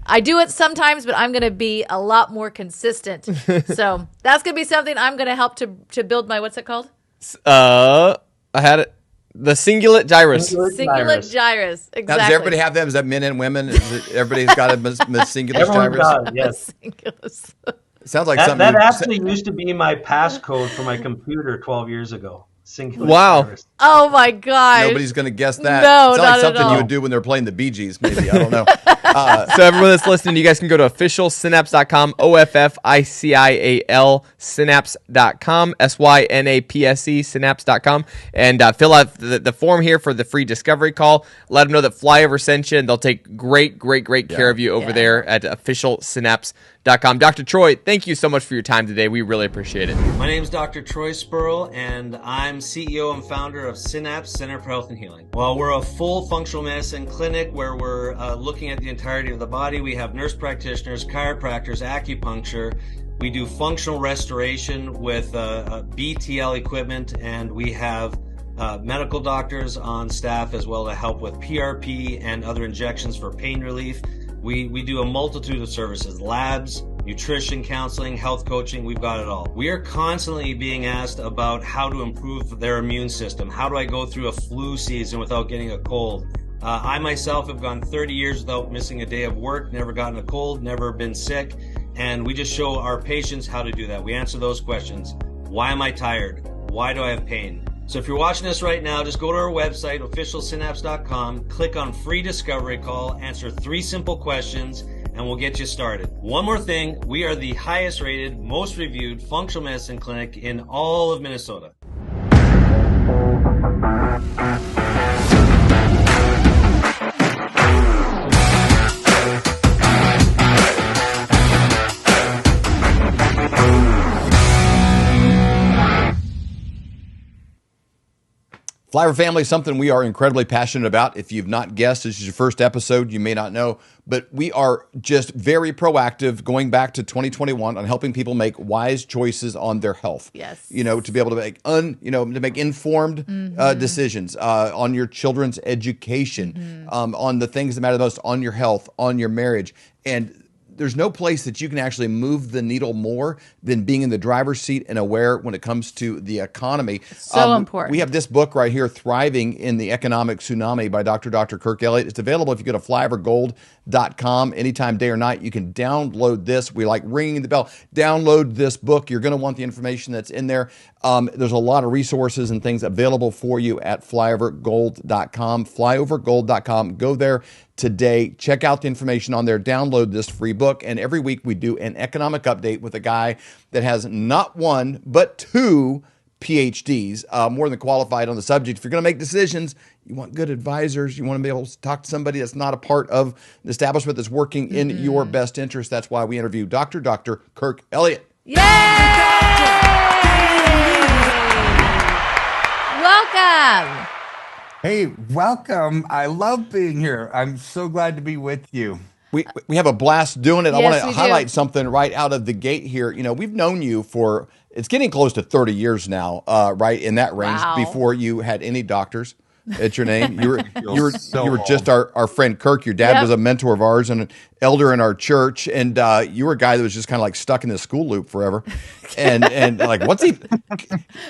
I do it sometimes, but I'm going to be a lot more consistent. So that's going to be something I'm going to help to build my, what's it called? I had it. The cingulate gyrus. Cingulate gyrus. Exactly. Now, does everybody have them? Is that men and women? Everybody's got a cingulate Everyone gyrus? does, yes. Sounds like that something. That actually used to be my passcode for my computer 12 years ago. Cingulate gyrus. Oh my gosh. Nobody's going to guess that. No, it's not like something at all. you would do when they're playing the Bee Gees, maybe. I don't know. So everyone that's listening, you guys can go to officialsynapse.com, OFFICIAL synapse.com, SYNAPSE synapse.com, and fill out the form here for the free discovery call. Let them know that Flyover sent you, and they'll take great care of you over there at officialsynapse.com. Dr. Troy, thank you so much for your time today. We really appreciate it. My name is Dr. Troy Spurrill, and I'm CEO and founder of Synapse Center for Health and Healing. Well, we're a full functional medicine clinic where we're looking at the entirety of the body. We have nurse practitioners, chiropractors, acupuncture. We do functional restoration with BTL equipment, and we have medical doctors on staff as well to help with PRP and other injections for pain relief. We do a multitude of services, labs, nutrition, counseling, health coaching, we've got it all. We are constantly being asked about how to improve their immune system. How do I go through a flu season without getting a cold? I myself have gone 30 years without missing a day of work, never gotten a cold, never been sick, and we just show our patients how to do that. We answer those questions. Why am I tired? Why do I have pain? So if you're watching this right now, just go to our website, officialsynapse.com, click on free discovery call, answer 3 simple questions, and we'll get you started. One more thing, we are the highest rated, most reviewed functional medicine clinic in all of Minnesota. Flyover family is something we are incredibly passionate about. If you've not guessed, this is your first episode, you may not know, but we are just very proactive going back to 2021 on helping people make wise choices on their health. Yes. To be able to make to make informed decisions on your children's education, on the things that matter the most, on your health, on your marriage. And there's no place that you can actually move the needle more than being in the driver's seat and aware when it comes to the economy. So important. We have this book right here, Thriving in the Economic Tsunami by Dr. Kirk Elliott. It's available if you go to flyovergold.com anytime, day or night. You can download this. We like ringing the bell. Download this book. You're going to want the information that's in there. There's a lot of resources and things available for you at flyovergold.com. Flyovergold.com. Go there today. Check out the information on there. Download this free book. And every week we do an economic update with a guy that has not 1, but 2 PhDs, more than qualified on the subject. If you're going to make decisions, you want good advisors. You want to be able to talk to somebody that's not a part of the establishment that's working in your best interest. That's why we interview Dr. Kirk Elliott. Yay! Welcome. Hey, welcome. I love being here. I'm so glad to be with you. We have a blast doing it. Yes, I want to we highlight do. something right out of the gate here. We've known you for, it's getting close to 30 years now, right in that range. Wow. Before you had any doctors at your name. You were so just our friend Kirk. Your dad Yep. was a mentor of ours and an elder in our church, and you were a guy that was just kind of like stuck in this school loop forever. And like, what's he?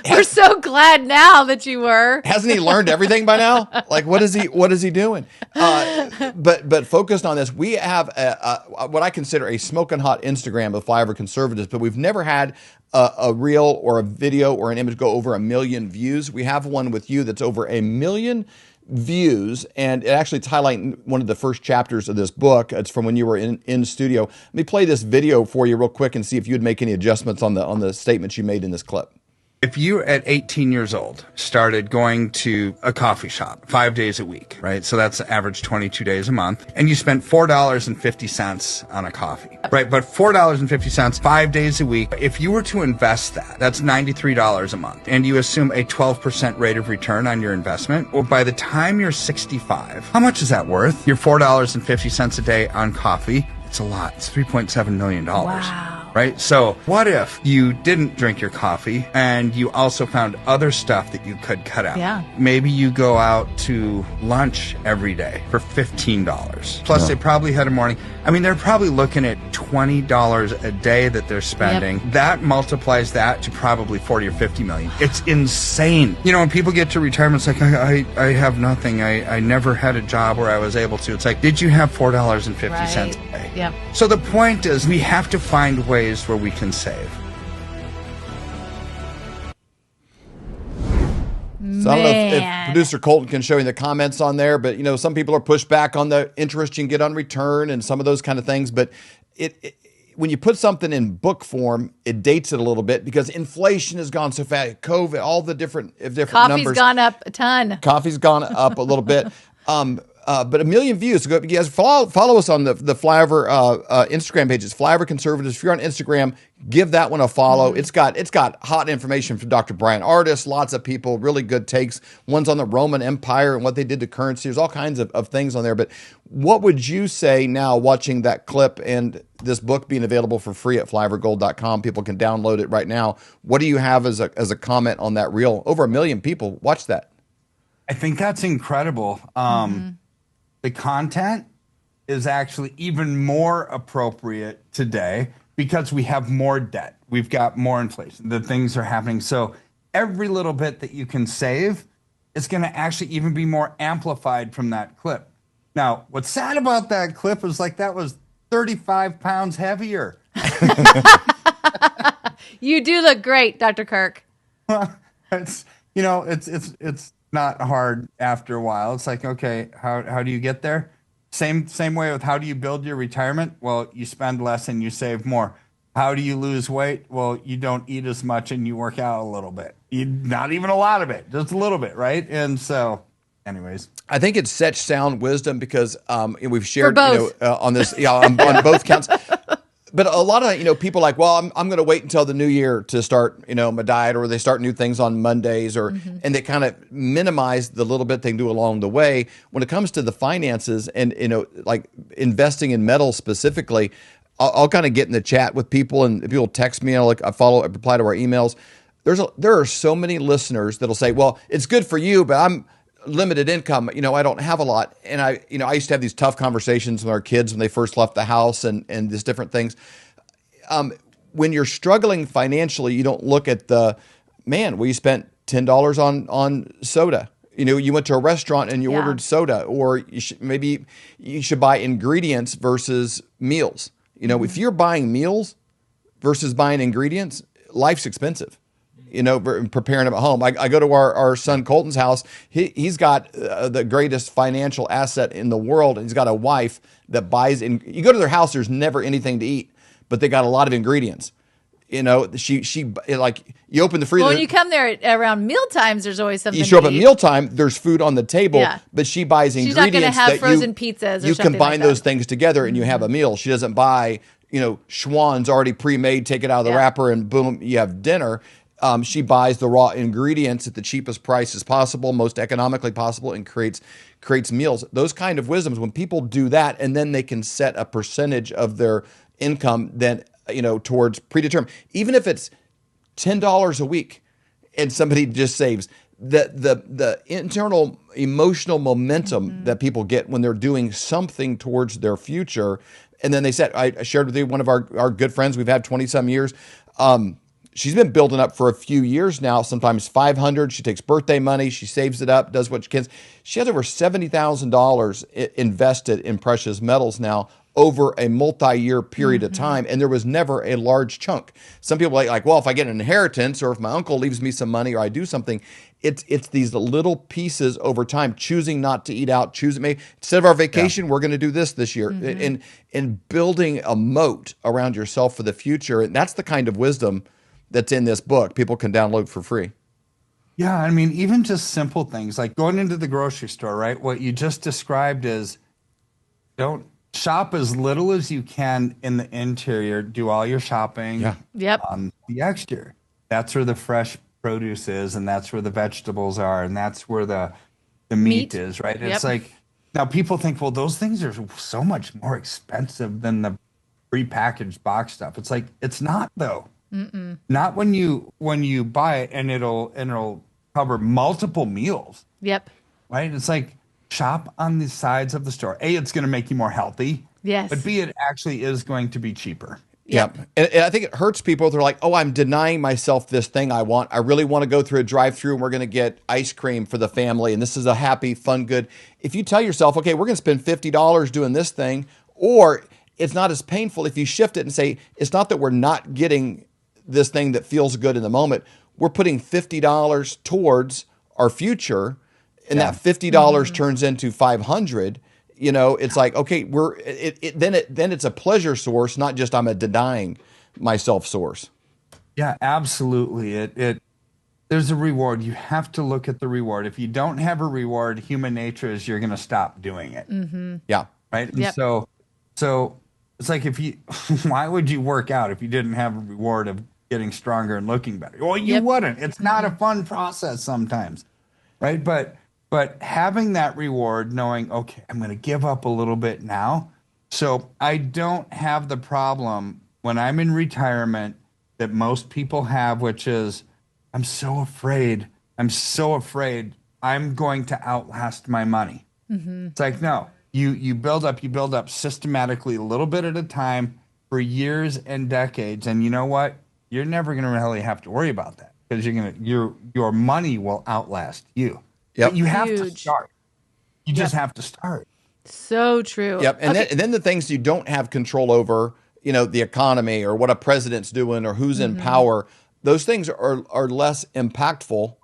We're so glad now that you were. Hasn't he learned everything by now? Like, what is he doing? But focused on this, we have what I consider a smoking hot Instagram of Flyover Conservatives, but we've never had a reel or a video or an image go over 1 million views. We have one with you that's over 1 million views, and it actually is highlighting one of the first chapters of this book. It's from when you were in studio. Let me play this video for you real quick and see if you would make any adjustments on the statements you made in this clip. If you at 18 years old started going to a coffee shop 5 days a week, right? So that's average 22 days a month. And you spent $4.50 on a coffee, right? But $4.50, 5 days a week. If you were to invest that, that's $93 a month. And you assume a 12% rate of return on your investment. Well, by the time you're 65, how much is that worth? Your $4.50 a day on coffee. It's a lot. It's $3.7 million. Wow. Right? So what if you didn't drink your coffee and you also found other stuff that you could cut out? Yeah. Maybe you go out to lunch every day for $15. Plus they probably had a morning. I mean, they're probably looking at $20 a day that they're spending. Yep. That multiplies that to probably 40 or 50 million. It's insane. When people get to retirement, it's like, I have nothing. I never had a job where I was able to. It's like, did you have $4.50 a day? Yep. So the point is, we have to find ways where we can save. So I don't know if producer Colton can show you the comments on there, but some people are pushed back on the interest you can get on return and some of those kind of things. But when you put something in book form, it dates it a little bit because inflation has gone so fast. COVID, all the different numbers. Coffee's gone up a ton. Coffee's gone up a little bit. But 1 million views. So go, you guys follow us on the Flyover Instagram page. It's Flyover Conservatives. If you're on Instagram, give that one a follow. It's got hot information from Dr. Brian Ardis, lots of people, really good takes. One's on the Roman Empire and what they did to currency. There's all kinds of things on there. But what would you say now, watching that clip and this book being available for free at flyovergold.com? People can download it right now. What do you have as a comment on that reel? Over 1 million people watch that. I think that's incredible. The content is actually even more appropriate today because we have more debt. We've got more inflation. The things are happening. So every little bit that you can save is going to actually even be more amplified from that clip. Now, what's sad about that clip is like that was 35 pounds heavier. You do look great, Dr. Kirk. It's not hard after a while. It's like, okay, how do you get there? Same way with how do you build your retirement? Well, you spend less and you save more. How do you lose weight? Well, you don't eat as much and you work out a little bit. Not even a lot of it, just a little bit, right? And so, anyways, I think it's such sound wisdom because we've shared both. On this, on both counts. But a lot of people are like, well, I'm going to wait until the new year to start my diet, or they start new things on Mondays, and they kind of minimize the little bit they do along the way. When it comes to the finances and like investing in metals specifically, I'll kind of get in the chat with people, and people text me. I reply to our emails. There are so many listeners that'll say, well, it's good for you, but I'm limited income. I don't have a lot. And I used to have these tough conversations with our kids when they first left the house and these different things. When you're struggling financially, you don't look at you spent $10 on soda. You went to a restaurant and you ordered soda, or maybe you should buy ingredients versus meals. If you're buying meals versus buying ingredients, life's expensive. Preparing them at home. I go to our son Colton's house. He's got the greatest financial asset in the world. He's got a wife that buys in. You go to their house, there's never anything to eat, but they got a lot of ingredients. She like, you open the freezer. Well, when you come there around meal times, there's always something. You show up to at eat. mealtime, there's food on the table, but she buys She's ingredients. She's not going to have that frozen pizzas or you something combine like those that. things together and you have a meal. She doesn't buy, Schwann's already pre-made, take it out of the wrapper and boom, you have dinner. She buys the raw ingredients at the cheapest price as possible, most economically possible, and creates meals. Those kind of wisdoms, when people do that, and then they can set a percentage of their income then towards predetermined, even if it's $10 a week, and somebody just saves the internal emotional momentum that people get when they're doing something towards their future. And then they said, I shared with you one of our good friends we've had 20 some years. She's been building up for a few years now, sometimes $500. She takes birthday money. She saves it up, does what she can. She has over $70,000 invested in precious metals now over a multi-year period of time. And there was never a large chunk. Some people are like, well, if I get an inheritance, or if my uncle leaves me some money, or I do something, it's these little pieces over time, choosing not to eat out, instead of our vacation, we're going to do this year, and building a moat around yourself for the future. And that's the kind of wisdom that's in this book. People can download for free. Yeah, I mean, even just simple things like going into the grocery store, right? What you just described is, don't shop as little as you can in the interior. Do all your shopping on the exterior. That's where the fresh produce is, and that's where the vegetables are, and that's where the meat is, right? It's like, now people think, well, those things are so much more expensive than the prepackaged box stuff. It's like, it's not though. Not when you buy it, and it'll cover multiple meals. Right? It's like, shop on the sides of the store. A, it's going to make you more healthy. Yes. But B, it actually is going to be cheaper. Yep. And I think it hurts people. They're like, oh, I'm denying myself this thing I want. I really want to go through a drive-through, and we're going to get ice cream for the family, and this is a happy, fun, good. If you tell yourself, okay, we're going to spend $50 doing this thing, or it's not as painful if you shift it and say, it's not that we're not getting this thing that feels good in the moment. We're putting $50 towards our future, and that $50 turns into $500. It's like, okay, then it's a pleasure source, not just I'm a denying myself source. Yeah, absolutely. There's a reward. You have to look at the reward. If you don't have a reward, human nature is you're going to stop doing it. Yeah. Right. And so it's like, why would you work out if you didn't have a reward of getting stronger and looking better? Well, you wouldn't. It's not a fun process sometimes. Right. But having that reward, knowing, okay, I'm going to give up a little bit now, so I don't have the problem when I'm in retirement that most people have, which is, I'm so afraid I'm going to outlast my money. It's like, no, You build up systematically, a little bit at a time, for years and decades. And you know what? You're never going to really have to worry about that, because your money will outlast you. Yep. But you have to Huge. start. You just have to start. So true. Yep. And, then the things you don't have control over, the economy or what a president's doing or who's in power, those things are less impactful,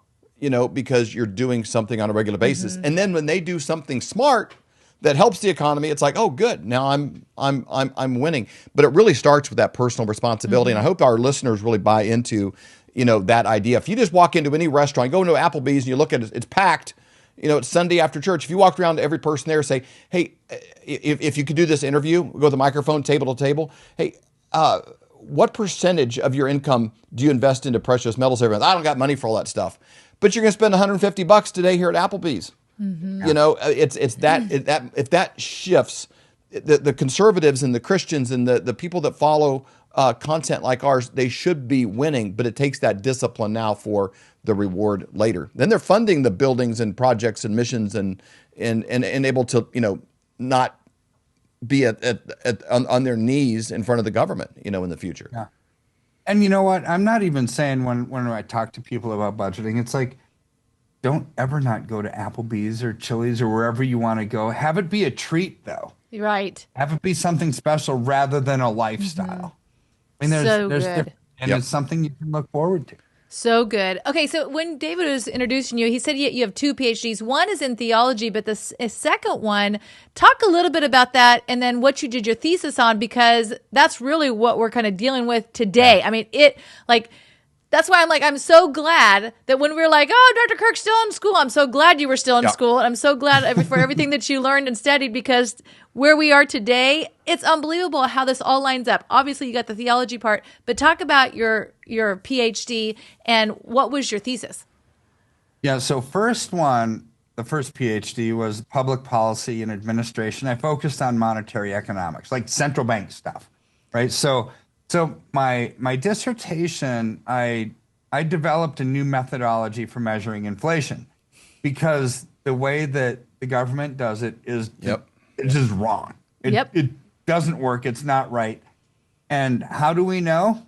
because you're doing something on a regular basis. And then when they do something smart that helps the economy, it's like, oh, good. Now I'm winning. But it really starts with that personal responsibility. And I hope our listeners really buy into, that idea. If you just walk into any restaurant, go into Applebee's and you look at it, it's packed. It's Sunday after church. If you walk around to every person there, say, hey, if you could do this interview, go to the microphone, table to table. Hey, what percentage of your income do you invest into precious metals every month? I don't got money for all that stuff. But you're going to spend $150 today here at Applebee's. It's that if that shifts, the conservatives and the Christians and the people that follow content like ours, they should be winning, but it takes that discipline now for the reward later. Then they're funding the buildings and projects and missions and able to, not be on their knees in front of the government, in the future. Yeah. And you know what? I'm not even saying when I talk to people about budgeting, it's like, don't ever not go to Applebee's or Chili's or wherever you want to go. Have it be a treat, though. Right. Have it be something special rather than a lifestyle. I mean, there's good. And it's something you can look forward to. So good. Okay, so when David was introducing you, he said you have 2 PhDs. One is in theology, but the second one, talk a little bit about that and then what you did your thesis on, because that's really what we're kind of dealing with today. I mean, that's why I'm so glad that when we were like, oh, Dr. Kirk's still in school, I'm so glad you were still in school. And I'm so glad for everything that you learned and studied, because where we are today, it's unbelievable how this all lines up. Obviously, you got the theology part, but talk about your PhD and what was your thesis? Yeah, so the first PhD was public policy and administration. I focused on monetary economics, like central bank stuff, right? So my dissertation, I developed a new methodology for measuring inflation, because the way that the government does it is it's just wrong. It doesn't work. It's not right. And how do we know?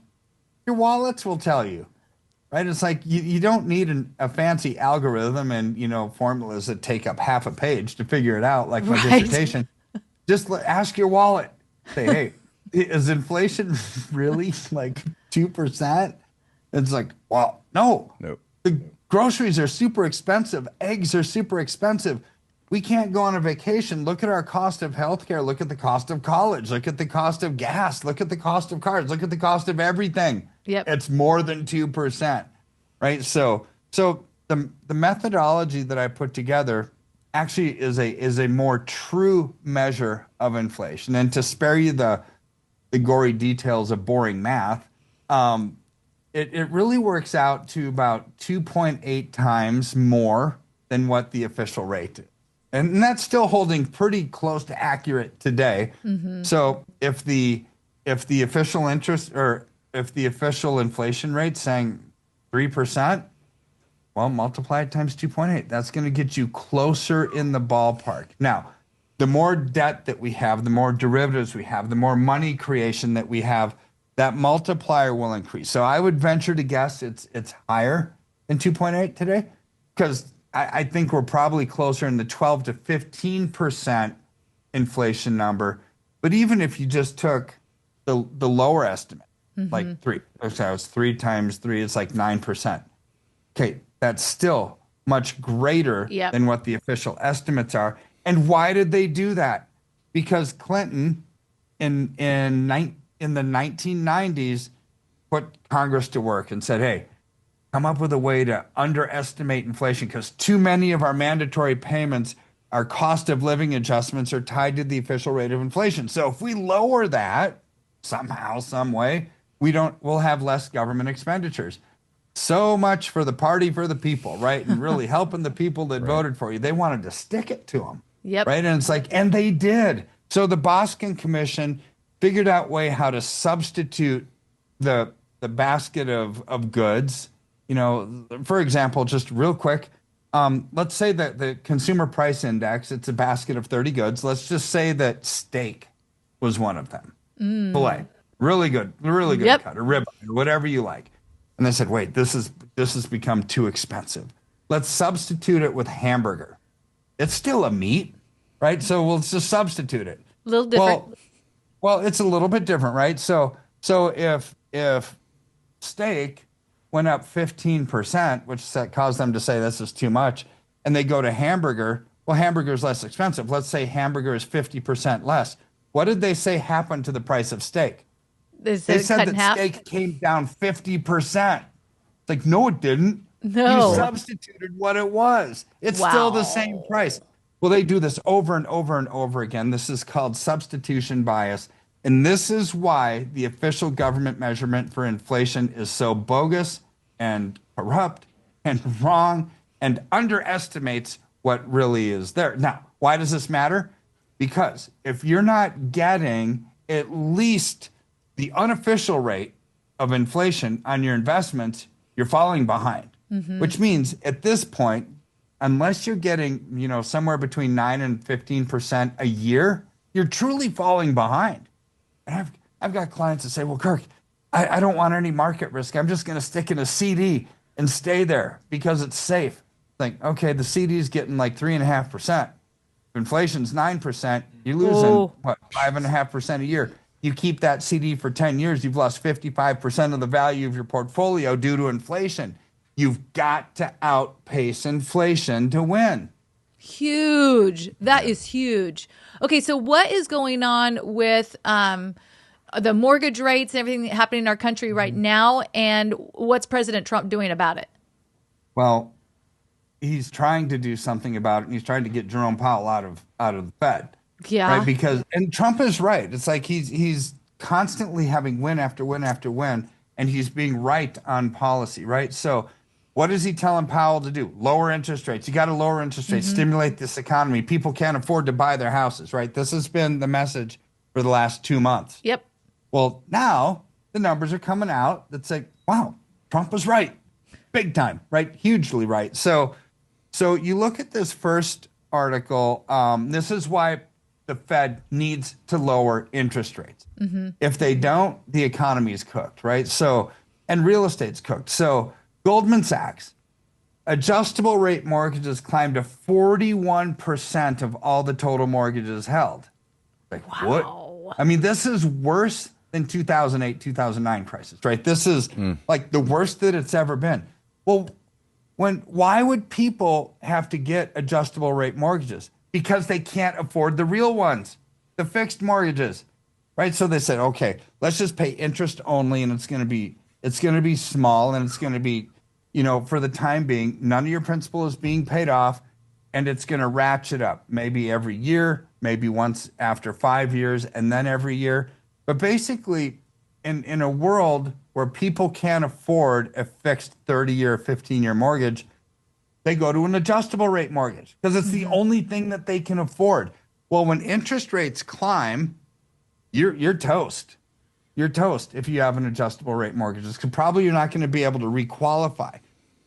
Your wallets will tell you, right? It's like you don't need a fancy algorithm and formulas that take up half a page to figure it out, like my dissertation. Just ask your wallet. Say, hey, is inflation really like 2%? It's like, well, no. The groceries are super expensive. Eggs are super expensive. We can't go on a vacation. Look at our cost of healthcare. Look at the cost of college. Look at the cost of gas. Look at the cost of cars. Look at the cost of everything. Yep. It's more than 2%, right? So the methodology that I put together actually is a more true measure of inflation. And to spare you the gory details of boring math, it really works out to about 2.8 times more than what the official rate is. And that's still holding pretty close to accurate today. So if the official interest, or if the official inflation rate saying 3%, well, multiply it times 2.8. That's going to get you closer in the ballpark. Now, the more debt that we have, the more derivatives we have, the more money creation that we have, that multiplier will increase. So I would venture to guess it's higher than 2.8 today, because I think we're probably closer in the 12 to 15% inflation number. But even if you just took the lower estimate, like 3, so it's 3 times 3, it's like 9%. Okay, that's still much greater than what the official estimates are. And why did they do that? Because Clinton in the 1990s put Congress to work and said, hey, come up with a way to underestimate inflation, because too many of our mandatory payments, our cost of living adjustments, are tied to the official rate of inflation. So if we lower that somehow, some way, we'll have less government expenditures. So much for the party for the people, right? And really helping the people that voted for you. They wanted to stick it to them. Yep. Right. And it's like, and they did. So the Boskin Commission figured out a way how to substitute the basket of goods. For example, just real quick, let's say that the consumer price index, it's a basket of 30 goods. Let's just say that steak was one of them. Filet, really good cut, or ribeye, or whatever you like. And they said, wait, this has become too expensive. Let's substitute it with hamburger. It's still a meat, right? So we'll just substitute it. A little different. Well, it's a little bit different, right? So if steak went up 15%, which caused them to say this is too much, and they go to hamburger, well, hamburger is less expensive. Let's say hamburger is 50% less. What did they say happened to the price of steak? They said that steak came down 50%. It's like, no, it didn't. No. You substituted what it was. It's still the same price. Well, they do this over and over and over again. This is called substitution bias. And this is why the official government measurement for inflation is so bogus and corrupt and wrong and underestimates what really is there. Now, why does this matter? Because if you're not getting at least the unofficial rate of inflation on your investments, you're falling behind, which means at this point, unless you're getting, somewhere between 9 and 15% a year, you're truly falling behind. And I've got clients that say, well, Kirk, I don't want any market risk. I'm just going to stick in a CD and stay there because it's safe. Like, okay, the CD is getting like 3.5%. Inflation's 9%. You're losing, 5.5% a year. You keep that CD for 10 years, you've lost 55% of the value of your portfolio due to inflation. You've got to outpace inflation to win. Huge. That is huge. Okay, so what is going on with the mortgage rates and everything happening in our country right now, and what's President Trump doing about it? Well, he's trying to do something about it, and he's trying to get Jerome Powell out of the Fed. Yeah. Right? And Trump is right. It's like he's constantly having win after win after win, and he's being right on policy, right? So what is he telling Powell to do? Lower interest rates. You got to lower interest rates, stimulate this economy. People can't afford to buy their houses, right? This has been the message for the last 2 months. Yep. Well, now the numbers are coming out that say, wow, Trump was right. Big time, right? Hugely right. So you look at this first article. This is why the Fed needs to lower interest rates. If they don't, the economy is cooked, right? So, and real estate's cooked. So Goldman Sachs, adjustable rate mortgages climbed to 41% of all the total mortgages held. Like, what? I mean, this is worse than 2008, 2009 crisis, right? This is like the worst that it's ever been. Well, why would people have to get adjustable rate mortgages? Because they can't afford the real ones, the fixed mortgages, right? So they said, okay, let's just pay interest only, and it's going to be small, and it's going to be, for the time being, none of your principal is being paid off, and it's going to ratchet up, maybe every year, maybe once after 5 years, and then every year. But basically, in a world where people can't afford a fixed 30-year, 15-year mortgage, they go to an adjustable rate mortgage because it's the only thing that they can afford. Well, when interest rates climb, you're toast. You're toast if you have an adjustable rate mortgage. Because probably you're not going to be able to requalify.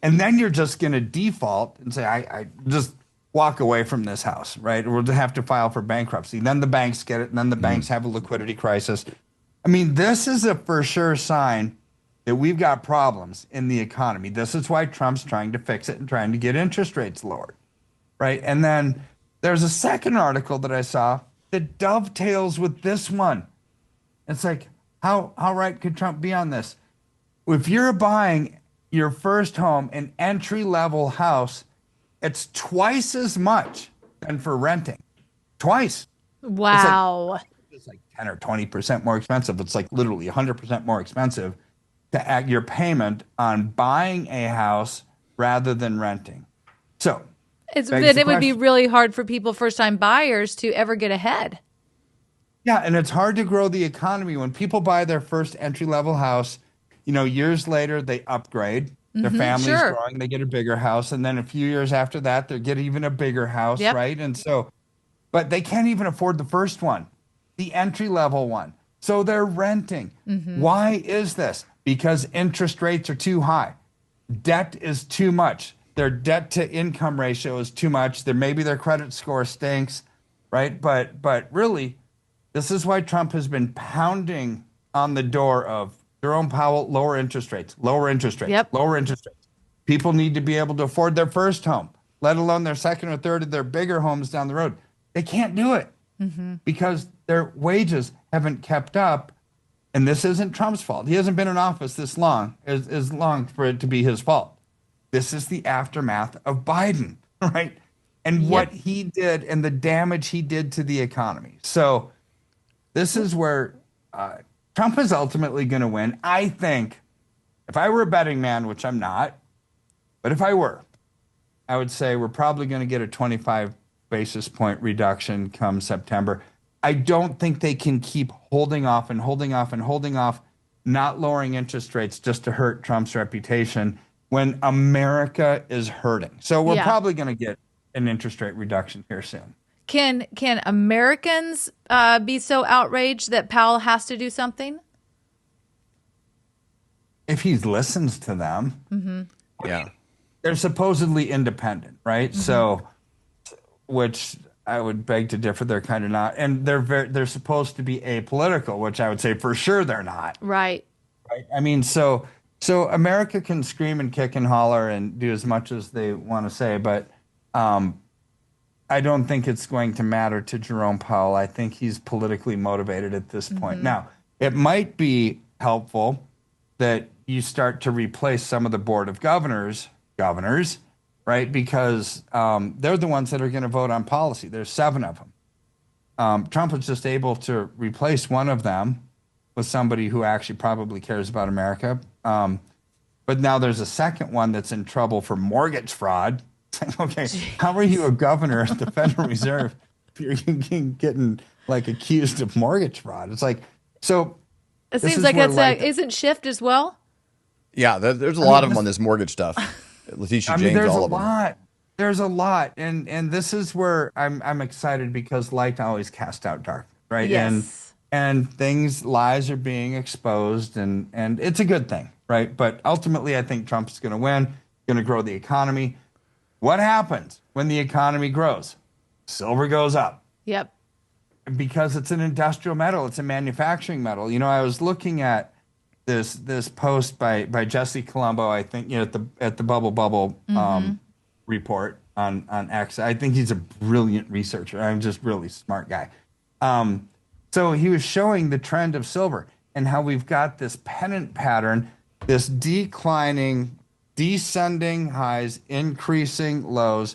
And then you're just going to default and say, I just walk away from this house, right? Or we'll have to file for bankruptcy. Then the banks get it, and then the banks have a liquidity crisis. I mean, this is a for sure sign that we've got problems in the economy. This is why Trump's trying to fix it and trying to get interest rates lowered, right? And then there's a second article that I saw that dovetails with this one. It's like, how right could Trump be on this? If you're buying your first home, an entry-level house, it's twice as much than for renting. Twice. Wow. It's like 10 or 20% more expensive. It's like literally 100% more expensive to add your payment on buying a house rather than renting. So it would be really hard for people, first-time buyers, to ever get ahead. Yeah, and it's hard to grow the economy when people buy their first entry-level house. Years later they upgrade. Their family's growing. They get a bigger house, and then a few years after that, they get even a bigger house, right? And so, but they can't even afford the first one, the entry-level one. So they're renting. Why is this? Because interest rates are too high. Debt is too much. Their debt to income ratio is too much. Maybe their credit score stinks, right? But really, this is why Trump has been pounding on the door of Jerome Powell, lower interest rates, lower interest rates, lower interest rates. People need to be able to afford their first home, let alone their second or third of their bigger homes down the road. They can't do it because their wages haven't kept up. And this isn't Trump's fault. He hasn't been in office this long, as long for it to be his fault. This is the aftermath of Biden, right? And what he did and the damage he did to the economy. So this is where Trump is ultimately going to win. I think if I were a betting man, which I'm not, but if I were, I would say we're probably going to get a 25 basis point reduction come September. I don't think they can keep holding off, not lowering interest rates just to hurt Trump's reputation when America is hurting. So we're probably going to get an interest rate reduction here soon. Can Americans be so outraged that Powell has to do something? If he listens to them. Yeah. They're supposedly independent, right? So, which I would beg to differ. They're kind of not. And they're supposed to be apolitical, which I would say for sure they're not. Right. I mean, so America can scream and kick and holler and do as much as they want to say, but I don't think it's going to matter to Jerome Powell. I think he's politically motivated at this point. Now, it might be helpful that you start to replace some of the board of governors, right? Because they're the ones that are going to vote on policy. There's 7 of them. Trump was just able to replace one of them with somebody who actually probably cares about America. But now there's a second one that's in trouble for mortgage fraud. Okay, how are you a governor at the Federal Reserve if you're getting like accused of mortgage fraud? It's like, so it seems like isn't Schiff as well? Yeah, there's a lot of them on this mortgage stuff. Letitia James, there's all a of them. lot. There's a lot, and this is where I'm excited because light always casts out dark, right? Yes. And lies are being exposed, and it's a good thing, right? But ultimately, I think Trump's going to win, going to grow the economy. What happens when the economy grows? Silver goes up. Yep. Because it's an industrial metal. It's a manufacturing metal. You know, I was looking at this post by Jesse Colombo, I think, at the Bubble report on X. I think he's a brilliant researcher. I'm just really smart guy. So he was showing the trend of silver and how we've got this pennant pattern, this descending highs, increasing lows,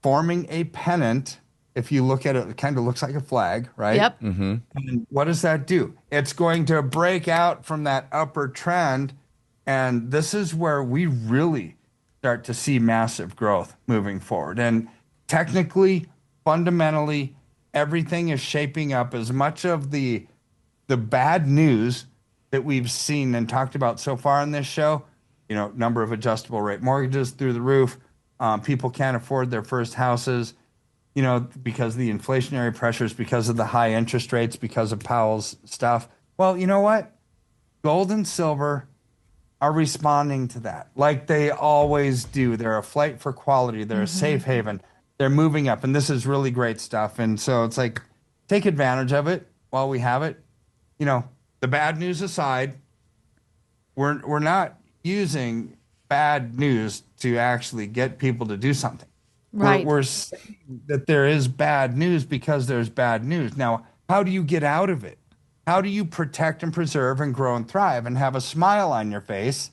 forming a pennant. If you look at it, it kind of looks like a flag, right? Yep. And what does that do? It's going to break out from that upper trend. And this is where we really start to see massive growth moving forward. And technically, fundamentally, everything is shaping up. As much of the bad news that we've seen and talked about so far on this show, number of adjustable rate mortgages through the roof, people can't afford their first houses, because of the inflationary pressures, because of the high interest rates, because of Powell's stuff. Well, you know what? Gold and silver are responding to that like they always do. They're a flight for quality. They're a safe haven. They're moving up, and this is really great stuff. And so it's like, take advantage of it while we have it. The bad news aside, we're not using bad news to actually get people to do something. Right. We're saying that there is bad news because there's bad news. Now, how do you get out of it? How do you protect and preserve and grow and thrive and have a smile on your face?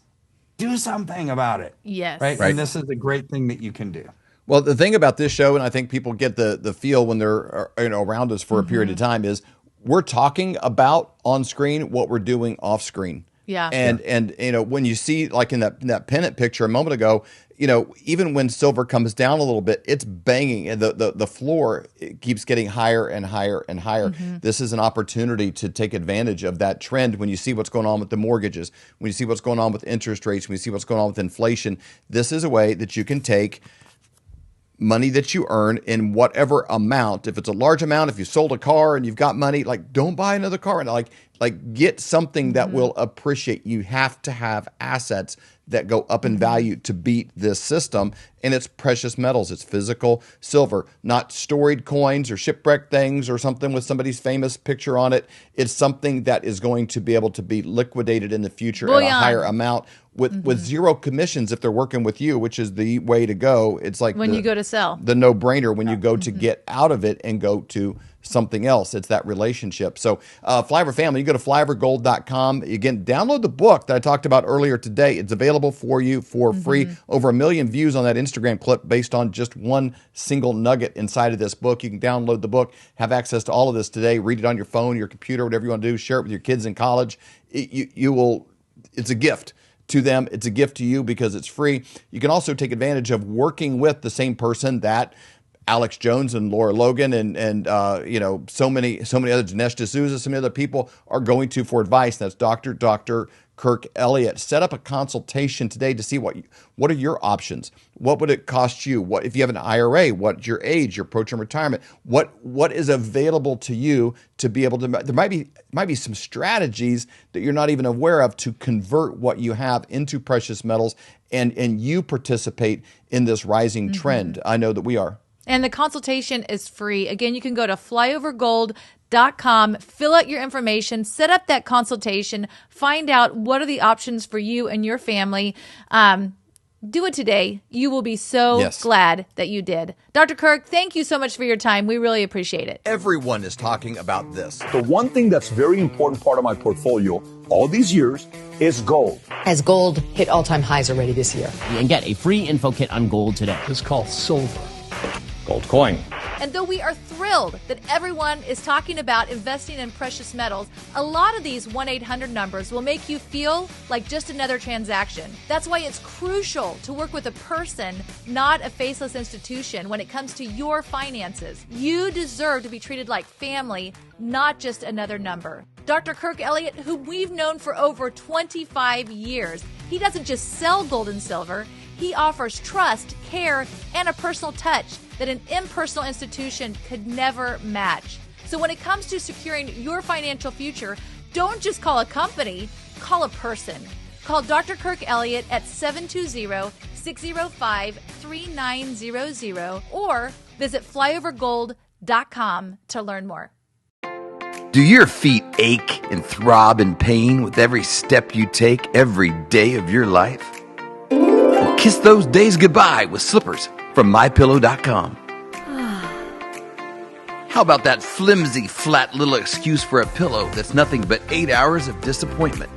Do something about it. Yes. Right? And this is a great thing that you can do. Well, the thing about this show, and I think people get the feel when they're around us for a period of time, is we're talking about on screen what we're doing off screen. Yeah. And when you see, like in that pennant picture a moment ago, even when silver comes down a little bit, it's banging, and the floor, it keeps getting higher and higher and higher. This is an opportunity to take advantage of that trend. When you see what's going on with the mortgages, when you see what's going on with interest rates, when you see what's going on with inflation, this is a way that you can take money that you earn in whatever amount. If it's a large amount, if you sold a car and you've got money, like, don't buy another car, and like, Like, get something that will appreciate. You have to have assets that go up in value to beat this system. And it's precious metals. It's physical silver, not storied coins or shipwreck things or something with somebody's famous picture on it. It's something that is going to be able to be liquidated in the future at a higher amount with zero commissions if they're working with you, which is the way to go. It's like when you go to sell. The no-brainer when you go to get out of it and go to something else. It's that relationship. So Flyover family, you go to flyovergold.com. Again, download the book that I talked about earlier today. It's available for you for free. Over 1 million views on that Instagram clip based on just one single nugget inside of this book. You can download the book, have access to all of this today, read it on your phone, your computer, whatever you want to do, share it with your kids in college. It's a gift to them. It's a gift to you because it's free. You can also take advantage of working with the same person that Alex Jones and Laura Logan and so many other, Dinesh D'Souza, so many other people are going to for advice. That's Dr. Kirk Elliott. Set up a consultation today to see what are your options. What would it cost you? What if you have an IRA? What's your age? Your approach in retirement? What is available to you to be able to? There might be some strategies that you're not even aware of to convert what you have into precious metals, and you participate in this rising trend. I know that we are. And the consultation is free. Again, you can go to flyovergold.com, fill out your information, set up that consultation, find out what are the options for you and your family. Do it today. You will be so glad that you did. Dr. Kirk, thank you so much for your time. We really appreciate it. Everyone is talking about this. The one thing that's very important part of my portfolio all these years is gold. As gold hit all-time highs already this year. And get a free info kit on gold today. It's called silver. Gold coin. And though we are thrilled that everyone is talking about investing in precious metals, a lot of these 1-800 numbers will make you feel like just another transaction. That's why it's crucial to work with a person, not a faceless institution, when it comes to your finances. You deserve to be treated like family, not just another number. Dr. Kirk Elliott, who we've known for over 25 years, he doesn't just sell gold and silver. He offers trust, care, and a personal touch that an impersonal institution could never match. So when it comes to securing your financial future, don't just call a company, call a person. Call Dr. Kirk Elliott at 720-605-3900 or visit flyovergold.com to learn more. Do your feet ache and throb in pain with every step you take every day of your life? Well, kiss those days goodbye with slippers from MyPillow.com. How about that flimsy, flat little excuse for a pillow that's nothing but 8 hours of disappointment,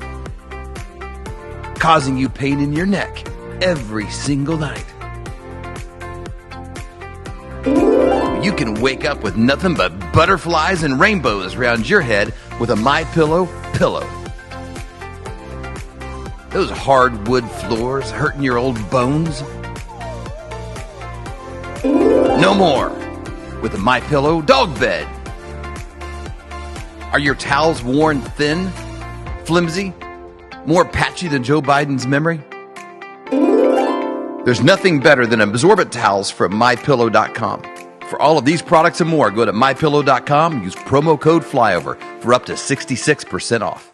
causing you pain in your neck every single night? You can wake up with nothing but butterflies and rainbows around your head with a MyPillow pillow. Those hardwood floors hurting your old bones? No more with a MyPillow dog bed. Are your towels worn thin, flimsy, more patchy than Joe Biden's memory? There's nothing better than absorbent towels from MyPillow.com. For all of these products and more, go to MyPillow.com and use promo code FLYOVER for up to 66% off.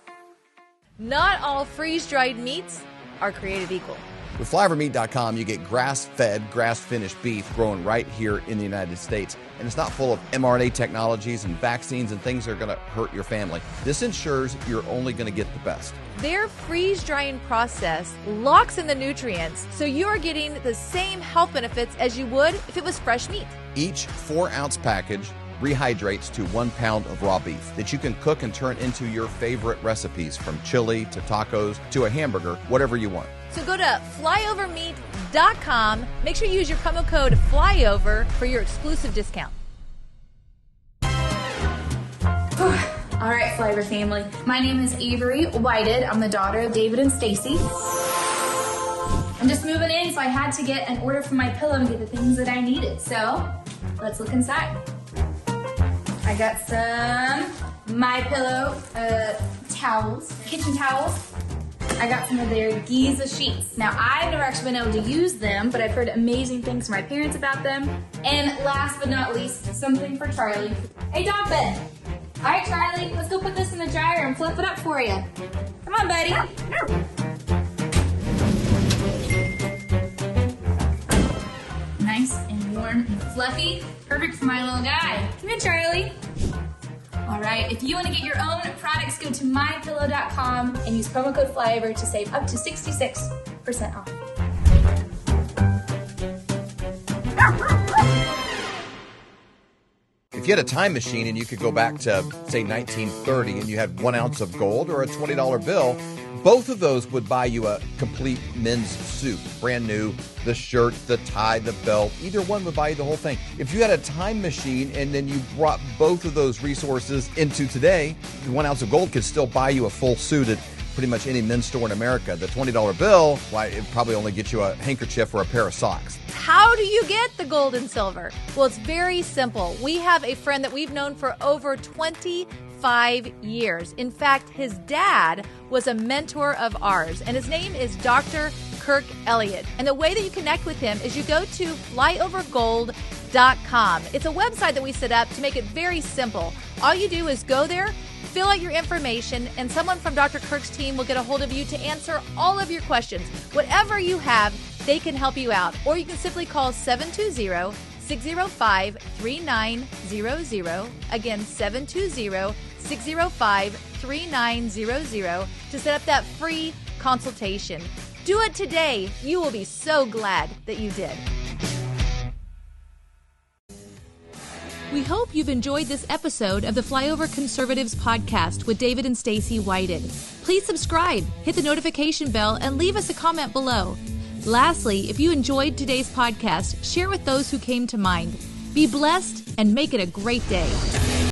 Not all freeze-dried meats are created equal. With FlyoverMeat.com, you get grass-fed, grass-finished beef grown right here in the United States. And it's not full of mRNA technologies and vaccines and things that are going to hurt your family. This ensures you're only going to get the best. Their freeze-drying process locks in the nutrients, so you are getting the same health benefits as you would if it was fresh meat. Each 4-ounce package rehydrates to 1 pound of raw beef that you can cook and turn into your favorite recipes, from chili to tacos to a hamburger, whatever you want. So go to flyovermeat.com. Make sure you use your promo code FLYOVER for your exclusive discount. All right, Flyover family. My name is Avery Whited. I'm the daughter of David and Stacy. I'm just moving in, so I had to get an order for my pillow and get the things that I needed. So let's look inside. I got some MyPillow towels, kitchen towels. I got some of their Giza sheets. Now, I've never actually been able to use them, but I've heard amazing things from my parents about them. And last but not least, something for Charlie. A dog bed. All right, Charlie, let's go put this in in the dryer and flip it up for you. Come on, buddy. Nice and warm and fluffy. Perfect for my little guy. Come here, Charlie. All right, if you want to get your own products, go to mypillow.com and use promo code Flyover to save up to 66% off. If you had a time machine and you could go back to, say, 1930 and you had 1 ounce of gold or a $20 bill, both of those would buy you a complete men's suit, brand new, the shirt, the tie, the belt. Either one would buy you the whole thing. If you had a time machine and then you brought both of those resources into today, 1 ounce of gold could still buy you a full suit at pretty much any men's store in America. The $20 bill, why, it probably only gets you a handkerchief or a pair of socks. How do you get the gold and silver? Well, it's very simple. We have a friend that we've known for over 25 years. In fact, his dad was a mentor of ours, and his name is Dr. Kirk Elliott. And the way that you connect with him is you go to flyovergold.com. It's a website that we set up to make it very simple. All you do is go there, fill out your information, and someone from Dr. Kirk's team will get a hold of you to answer all of your questions. Whatever you have, they can help you out. Or you can simply call 720-605-3900. Again, 720-605-3900 to set up that free consultation. Do it today. You will be so glad that you did. We hope you've enjoyed this episode of the Flyover Conservatives podcast with David and Stacy Whited. Please subscribe, hit the notification bell, and leave us a comment below. Lastly, if you enjoyed today's podcast, share with those who came to mind. Be blessed and make it a great day.